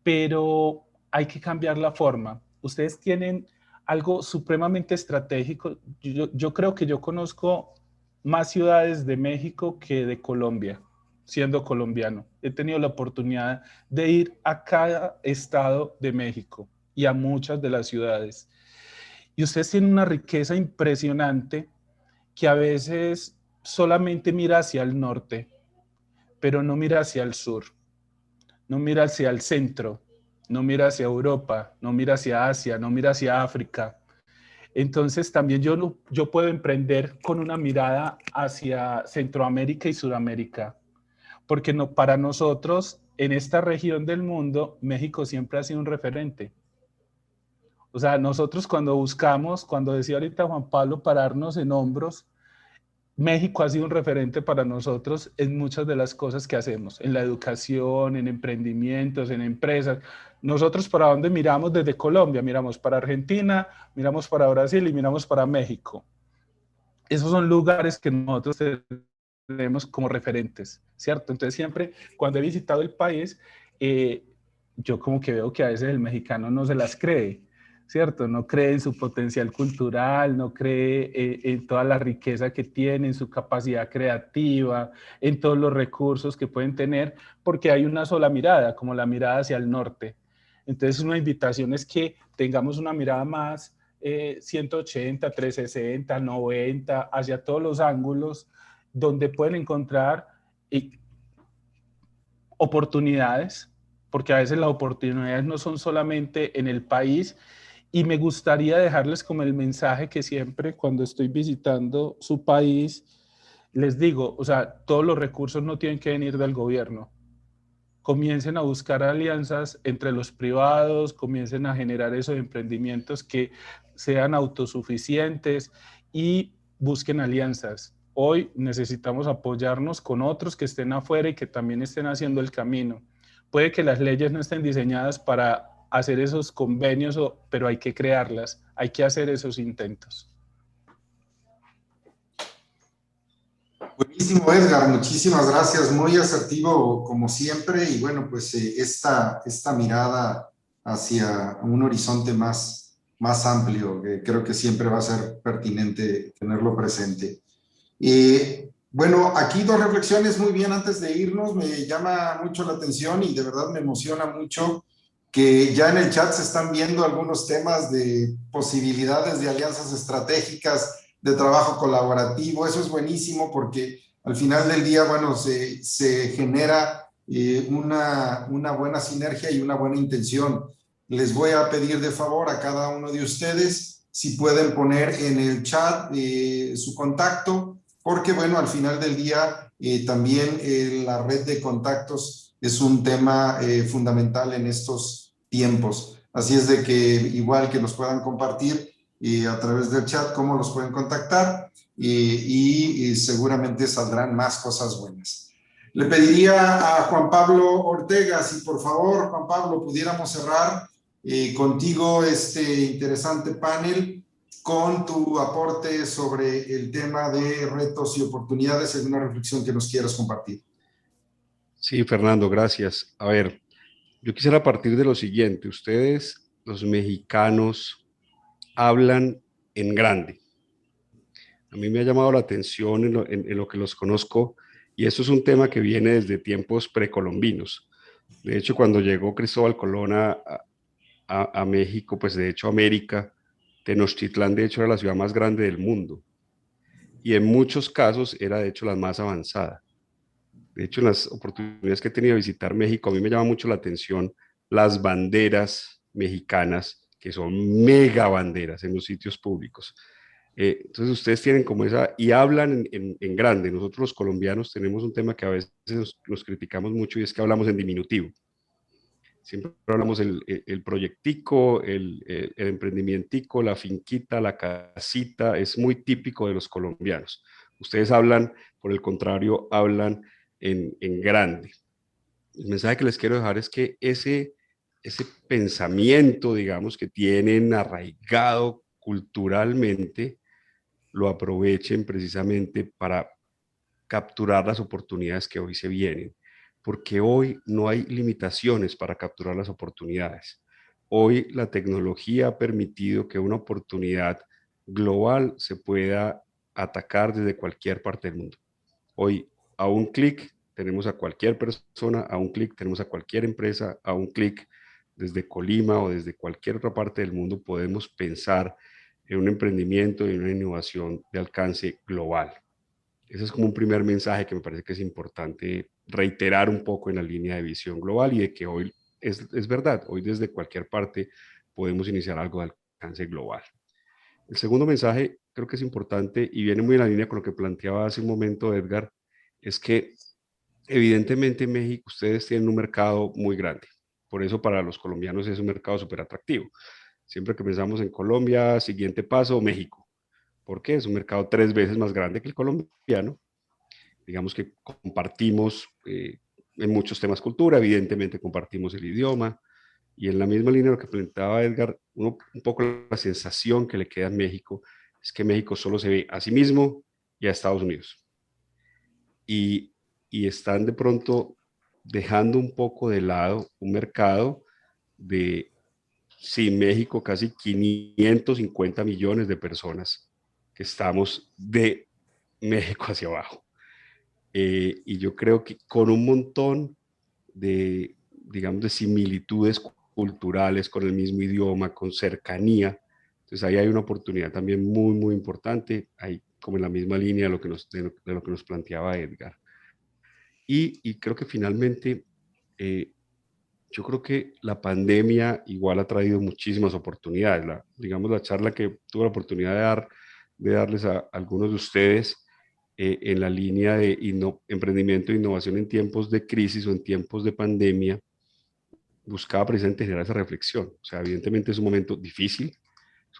pero hay que cambiar la forma. Ustedes tienen algo supremamente estratégico. Yo creo que yo conozco más ciudades de México que de Colombia, siendo colombiano. He tenido la oportunidad de ir a cada estado de México y a muchas de las ciudades. Y ustedes tienen una riqueza impresionante que a veces solamente mira hacia el norte, pero no mira hacia el sur, no mira hacia el centro, no mira hacia Europa, no mira hacia Asia, no mira hacia África. Entonces también yo puedo emprender con una mirada hacia Centroamérica y Sudamérica, porque no, para nosotros en esta región del mundo, México siempre ha sido un referente. O sea, nosotros cuando buscamos, cuando decía ahorita Juan Pablo, pararnos en hombros, México ha sido un referente para nosotros en muchas de las cosas que hacemos, en la educación, en emprendimientos, en empresas. Nosotros para dónde miramos desde Colombia, miramos para Argentina, miramos para Brasil y miramos para México. Esos son lugares que nosotros tenemos como referentes, ¿cierto? Entonces siempre cuando he visitado el país, yo como que veo que a veces el mexicano no se las cree, ¿cierto? No cree en su potencial cultural, no cree en toda la riqueza que tiene, en su capacidad creativa, en todos los recursos que pueden tener, porque hay una sola mirada, como la mirada hacia el norte. Entonces una invitación es que tengamos una mirada más 180, 360, 90, hacia todos los ángulos, donde pueden encontrar oportunidades, porque a veces las oportunidades no son solamente en el país. Y me gustaría dejarles como el mensaje que siempre cuando estoy visitando su país, les digo, o sea, todos los recursos no tienen que venir del gobierno. Comiencen a buscar alianzas entre los privados, comiencen a generar esos emprendimientos que sean autosuficientes y busquen alianzas. Hoy necesitamos apoyarnos con otros que estén afuera y que también estén haciendo el camino. Puede que las leyes no estén diseñadas para hacer esos convenios, pero hay que crearlas, hay que hacer esos intentos. Buenísimo, Edgar, muchísimas gracias, muy asertivo como siempre, y bueno, pues esta mirada hacia un horizonte más amplio, que creo que siempre va a ser pertinente tenerlo presente. Bueno, aquí dos reflexiones muy bien antes de irnos. Me llama mucho la atención y de verdad me emociona mucho que ya en el chat se están viendo algunos temas de posibilidades de alianzas estratégicas, de trabajo colaborativo. Eso es buenísimo porque al final del día, bueno, se genera una buena sinergia y una buena intención. Les voy a pedir de favor a cada uno de ustedes si pueden poner en el chat su contacto, porque bueno, al final del día también la red de contactos es un tema fundamental en estos tiempos. Así es de que igual que nos puedan compartir a través del chat cómo los pueden contactar y seguramente saldrán más cosas buenas. Le pediría a Juan Pablo Ortega, si por favor, Juan Pablo, pudiéramos cerrar contigo este interesante panel con tu aporte sobre el tema de retos y oportunidades en una reflexión que nos quieras compartir. Sí, Fernando, gracias. A ver, yo quisiera partir de lo siguiente. Ustedes, los mexicanos, hablan en grande. A mí me ha llamado la atención en lo que los conozco, y eso es un tema que viene desde tiempos precolombinos. De hecho, cuando llegó Cristóbal Colón a México, pues de hecho América, Tenochtitlán de hecho era la ciudad más grande del mundo, y en muchos casos era de hecho la más avanzada. De hecho, en las oportunidades que he tenido de visitar México, a mí me llama mucho la atención las banderas mexicanas, que son mega banderas en los sitios públicos. Entonces ustedes tienen como esa, y hablan en grande. Nosotros los colombianos tenemos un tema que a veces nos criticamos mucho, y es que hablamos en diminutivo. Siempre hablamos el proyectico, el emprendimientico, la finquita, la casita, es muy típico de los colombianos. Ustedes hablan, por el contrario, hablan en grande. El mensaje que les quiero dejar es que ese pensamiento, digamos, que tienen arraigado culturalmente, lo aprovechen precisamente para capturar las oportunidades que hoy se vienen, porque hoy no hay limitaciones para capturar las oportunidades. Hoy la tecnología ha permitido que una oportunidad global se pueda atacar desde cualquier parte del mundo. Hoy, a un clic, tenemos a cualquier persona, a un clic tenemos a cualquier empresa, a un clic desde Colima o desde cualquier otra parte del mundo podemos pensar en un emprendimiento y en una innovación de alcance global. Ese es como un primer mensaje que me parece que es importante reiterar un poco en la línea de visión global, y de que hoy es verdad, hoy desde cualquier parte podemos iniciar algo de alcance global. El segundo mensaje creo que es importante y viene muy en la línea con lo que planteaba hace un momento Edgar, es que evidentemente en México ustedes tienen un mercado muy grande. Por eso para los colombianos es un mercado súper atractivo. Siempre que pensamos en Colombia, siguiente paso, México. ¿Por qué? Es un mercado 3 veces más grande que el colombiano. Digamos que compartimos en muchos temas cultura, evidentemente compartimos el idioma, y en la misma línea de lo que planteaba Edgar, un poco la sensación que le queda a México es que México solo se ve a sí mismo y a Estados Unidos. Y están de pronto dejando un poco de lado un mercado de, sí, México, casi 550 millones de personas que estamos de México hacia abajo. Y yo creo que con un montón de, digamos, de similitudes culturales, con el mismo idioma, con cercanía, entonces ahí hay una oportunidad también muy, muy importante, ahí como en la misma línea de lo que nos planteaba Edgar. Y creo que finalmente, yo creo que la pandemia igual ha traído muchísimas oportunidades. Digamos, la charla que tuve la oportunidad de darles a algunos de ustedes en la línea de emprendimiento e innovación en tiempos de crisis o en tiempos de pandemia, buscaba precisamente generar esa reflexión. O sea, evidentemente es un momento difícil,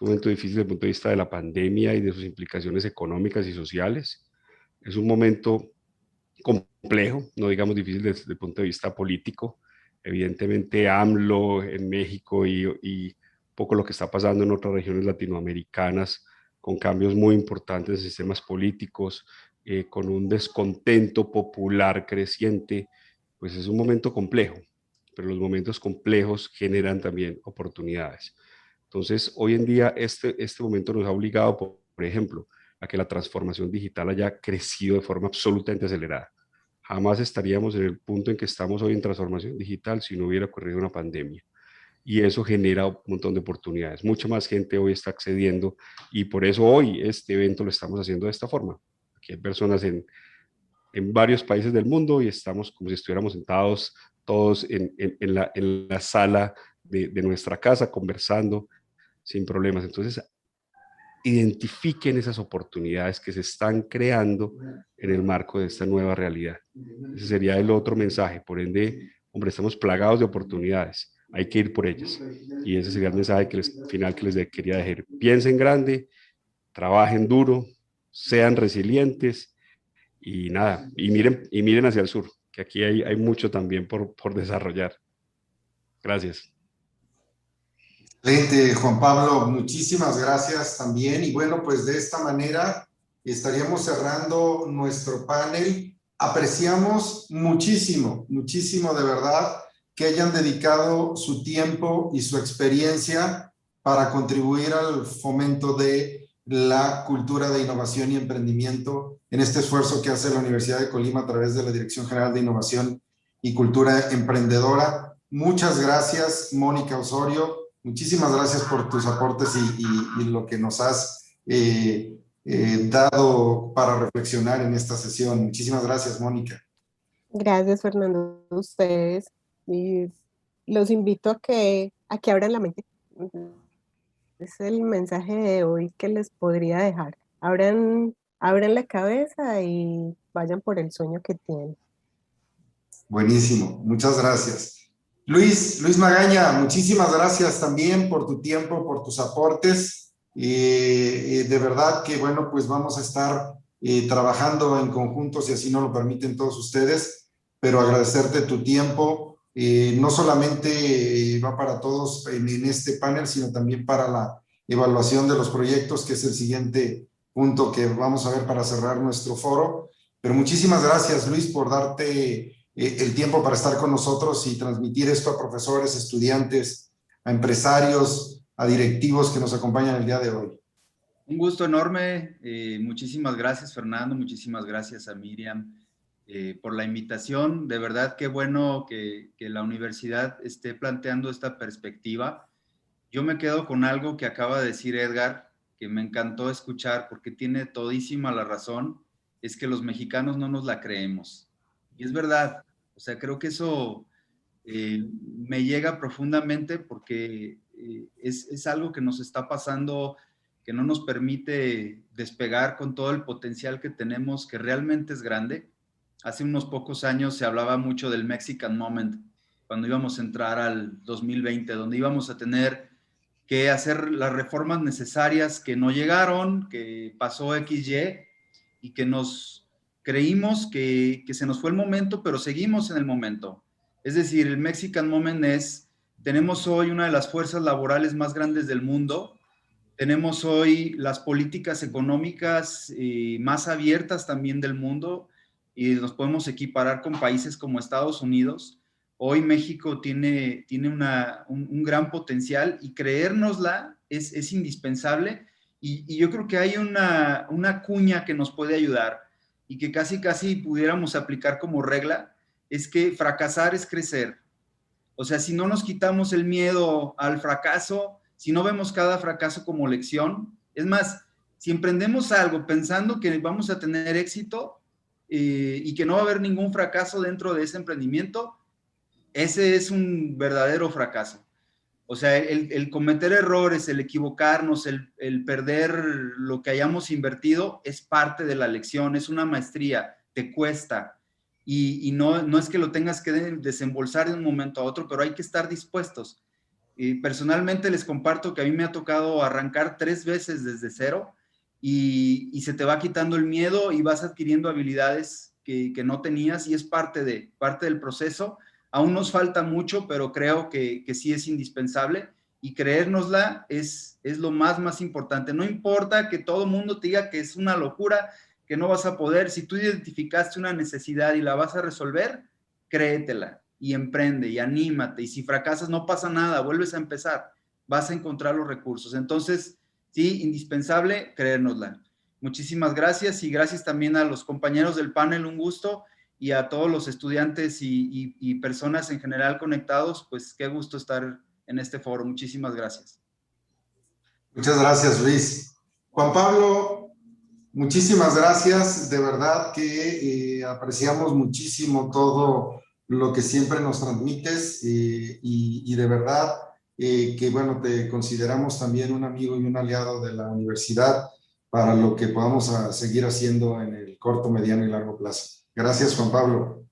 desde el punto de vista de la pandemia y de sus implicaciones económicas y sociales. Es un momento complejo, no digamos difícil desde el punto de vista político. Evidentemente AMLO en México y un poco lo que está pasando en otras regiones latinoamericanas, con cambios muy importantes en sistemas políticos, con un descontento popular creciente, pues es un momento complejo, pero los momentos complejos generan también oportunidades. Entonces, hoy en día este momento nos ha obligado, por ejemplo, a que la transformación digital haya crecido de forma absolutamente acelerada. Jamás estaríamos en el punto en que estamos hoy en transformación digital si no hubiera ocurrido una pandemia. Y eso genera un montón de oportunidades. Mucha más gente hoy está accediendo, y por eso hoy este evento lo estamos haciendo de esta forma. Aquí hay personas en en varios países del mundo y estamos como si estuviéramos sentados todos en la sala de nuestra casa conversando sin problemas. Entonces, identifiquen esas oportunidades que se están creando en el marco de esta nueva realidad. Ese sería el otro mensaje. Por ende, hombre, estamos plagados de oportunidades. Hay que ir por ellas. Y ese sería el mensaje final que les quería dejar. Piensen grande, trabajen duro, sean resilientes y nada, y miren hacia el sur, que aquí hay mucho también por desarrollar. Gracias. Excelente, Juan Pablo, muchísimas gracias también. Y bueno, pues de esta manera estaríamos cerrando nuestro panel. Apreciamos muchísimo, muchísimo de verdad que hayan dedicado su tiempo y su experiencia para contribuir al fomento de la cultura de innovación y emprendimiento en este esfuerzo que hace la Universidad de Colima a través de la Dirección General de Innovación y Cultura Emprendedora. Muchas gracias, Mónica Osorio. Muchísimas gracias por tus aportes y lo que nos has dado para reflexionar en esta sesión. Muchísimas gracias, Mónica. Gracias, Fernando, a ustedes. Y los invito a que abran la mente. Es el mensaje de hoy que les podría dejar. Abran la cabeza y vayan por el sueño que tienen. Buenísimo, muchas gracias. Luis Magaña, muchísimas gracias también por tu tiempo, por tus aportes. De verdad que, bueno, pues vamos a estar trabajando en conjunto, si así nos lo permiten todos ustedes, pero agradecerte tu tiempo. No solamente va para todos en este panel, sino también para la evaluación de los proyectos, que es el siguiente punto que vamos a ver para cerrar nuestro foro. Pero muchísimas gracias, Luis, por darte el tiempo para estar con nosotros y transmitir esto a profesores, estudiantes, a empresarios, a directivos que nos acompañan el día de hoy. Un gusto enorme. Muchísimas gracias, Fernando. Muchísimas gracias a Miriam por la invitación. De verdad, qué bueno que la universidad esté planteando esta perspectiva. Yo me quedo con algo que acaba de decir Edgar, que me encantó escuchar porque tiene todísima la razón, es que los mexicanos no nos la creemos. Y es verdad, o sea, creo que eso me llega profundamente porque es algo que nos está pasando, que no nos permite despegar con todo el potencial que tenemos, que realmente es grande. Hace unos pocos años se hablaba mucho del Mexican Moment, cuando íbamos a entrar al 2020, donde íbamos a tener que hacer las reformas necesarias que no llegaron, que pasó XY y que nos creímos que se nos fue el momento, pero seguimos en el momento. Es decir, el Mexican Moment tenemos hoy una de las fuerzas laborales más grandes del mundo, tenemos hoy las políticas económicas más abiertas también del mundo y nos podemos equiparar con países como Estados Unidos. Hoy México tiene un gran potencial y creérnosla es indispensable y yo creo que hay una cuña que nos puede ayudar y que casi pudiéramos aplicar como regla, es que fracasar es crecer. O sea, si no nos quitamos el miedo al fracaso, si no vemos cada fracaso como lección, es más, si emprendemos algo pensando que vamos a tener éxito y que no va a haber ningún fracaso dentro de ese emprendimiento, ese es un verdadero fracaso. O sea, el cometer errores, el equivocarnos, el perder lo que hayamos invertido es parte de la lección, es una maestría, te cuesta. Y no es que lo tengas que desembolsar de un momento a otro, pero hay que estar dispuestos. Personalmente les comparto que a mí me ha tocado arrancar 3 veces desde cero y se te va quitando el miedo y vas adquiriendo habilidades que no tenías y es parte del proceso. Aún nos falta mucho, pero creo que sí es indispensable y creérnosla es lo más importante. No importa que todo el mundo te diga que es una locura, que no vas a poder. Si tú identificaste una necesidad y la vas a resolver, créetela y emprende y anímate. Y si fracasas, no pasa nada, vuelves a empezar. Vas a encontrar los recursos. Entonces, sí, indispensable creérnosla. Muchísimas gracias y gracias también a los compañeros del panel, un gusto. Y a todos los estudiantes y personas en general conectados, pues qué gusto estar en este foro. Muchísimas gracias. Muchas gracias, Luis. Juan Pablo, Muchísimas gracias, de verdad que apreciamos muchísimo todo lo que siempre nos transmites y de verdad que bueno, te consideramos también un amigo y un aliado de la universidad para lo que podamos seguir haciendo en el corto, mediano y largo plazo. Gracias, Juan Pablo.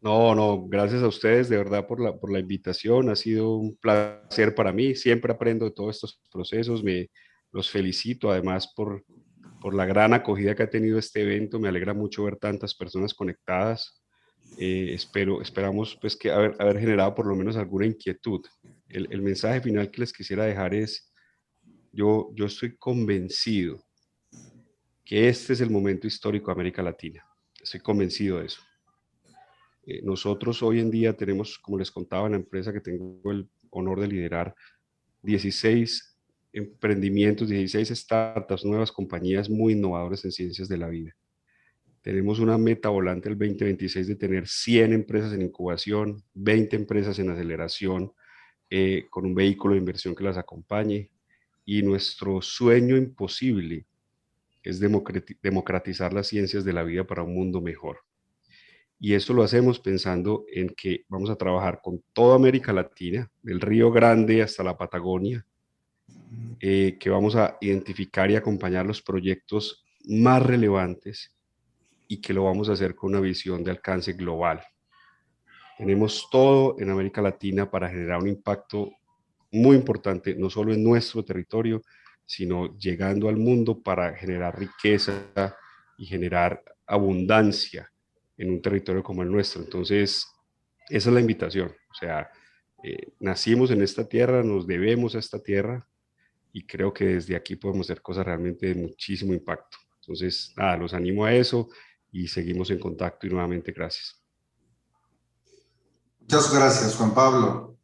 No, no, gracias a ustedes de verdad por la invitación. Ha sido un placer para mí. Siempre aprendo de todos estos procesos. Los felicito además por la gran acogida que ha tenido este evento. Me alegra mucho ver tantas personas conectadas. Esperamos pues que haber generado por lo menos alguna inquietud. El mensaje final que les quisiera dejar es, yo estoy convencido que este es el momento histórico de América Latina. Estoy convencido de eso. Nosotros hoy en día tenemos, como les contaba, en la empresa que tengo el honor de liderar, 16 emprendimientos, 16 startups, nuevas compañías muy innovadoras en ciencias de la vida. Tenemos una meta volante el 2026 de tener 100 empresas en incubación, 20 empresas en aceleración, con un vehículo de inversión que las acompañe. Y nuestro sueño imposible es democratizar las ciencias de la vida para un mundo mejor. Y eso lo hacemos pensando en que vamos a trabajar con toda América Latina, del Río Grande hasta la Patagonia, que vamos a identificar y acompañar los proyectos más relevantes y que lo vamos a hacer con una visión de alcance global. Tenemos todo en América Latina para generar un impacto muy importante, no solo en nuestro territorio, sino llegando al mundo para generar riqueza y generar abundancia en un territorio como el nuestro. Entonces, esa es la invitación. O sea, nacimos en esta tierra, nos debemos a esta tierra y creo que desde aquí podemos hacer cosas realmente de muchísimo impacto. Entonces, nada, los animo a eso y seguimos en contacto y nuevamente gracias. Muchas gracias, Juan Pablo.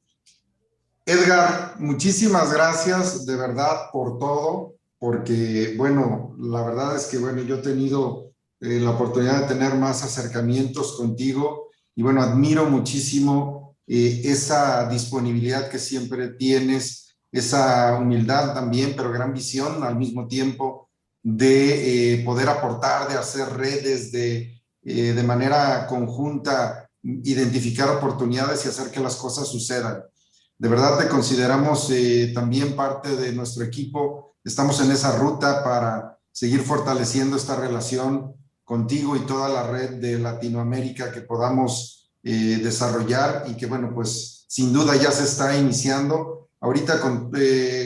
Edgar, muchísimas gracias de verdad por todo, porque bueno, la verdad es que bueno, yo he tenido la oportunidad de tener más acercamientos contigo y bueno, admiro muchísimo esa disponibilidad que siempre tienes, esa humildad también, pero gran visión al mismo tiempo de poder aportar, de hacer redes, de manera conjunta, identificar oportunidades y hacer que las cosas sucedan. De verdad te consideramos también parte de nuestro equipo. Estamos en esa ruta para seguir fortaleciendo esta relación contigo y toda la red de Latinoamérica que podamos desarrollar y que, bueno, pues sin duda ya se está iniciando. Ahorita,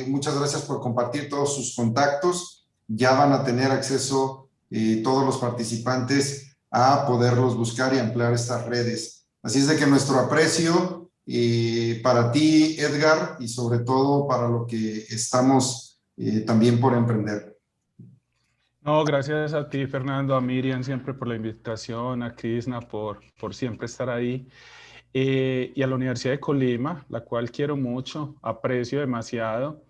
muchas gracias por compartir todos sus contactos. Ya van a tener acceso todos los participantes a poderlos buscar y ampliar estas redes. Así es de que nuestro aprecio para ti, Edgar, y sobre todo para lo que estamos también por emprender. No, gracias a ti, Fernando, a Miriam siempre por la invitación, a Krishna por siempre estar ahí, y a la Universidad de Colima, la cual quiero mucho, aprecio demasiado,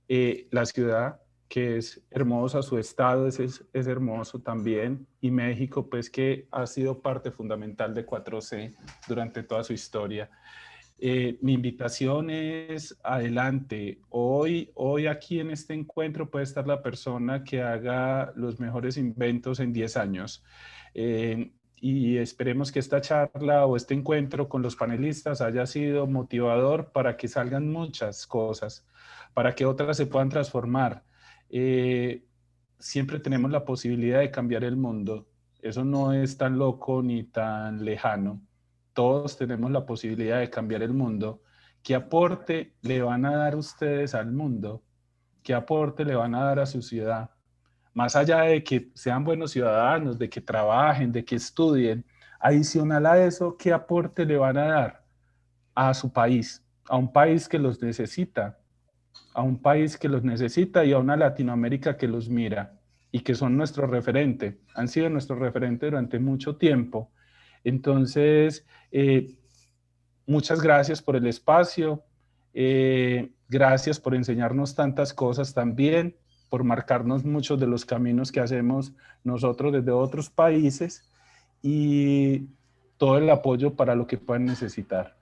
la ciudad, que es hermosa, su estado es hermoso también, y México, pues que ha sido parte fundamental de 4C durante toda su historia. Mi invitación es adelante. Hoy aquí en este encuentro puede estar la persona que haga los mejores inventos en 10 años. Y esperemos que esta charla o este encuentro con los panelistas haya sido motivador para que salgan muchas cosas, para que otras se puedan transformar. Siempre tenemos la posibilidad de cambiar el mundo. Eso no es tan loco ni tan lejano. Todos tenemos la posibilidad de cambiar el mundo. ¿Qué aporte le van a dar ustedes al mundo? ¿Qué aporte le van a dar a su ciudad? Más allá de que sean buenos ciudadanos, de que trabajen, de que estudien, adicional a eso, ¿qué aporte le van a dar a su país? A un país que los necesita, a un país que los necesita y a una Latinoamérica que los mira y que son nuestro referente, han sido nuestro referente durante mucho tiempo. Entonces, muchas gracias por el espacio, gracias por enseñarnos tantas cosas también, por marcarnos muchos de los caminos que hacemos nosotros desde otros países y todo el apoyo para lo que puedan necesitar.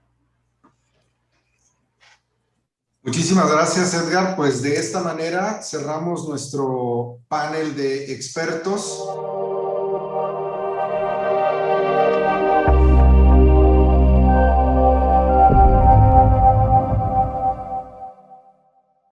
Muchísimas gracias, Edgar. Pues de esta manera cerramos nuestro panel de expertos.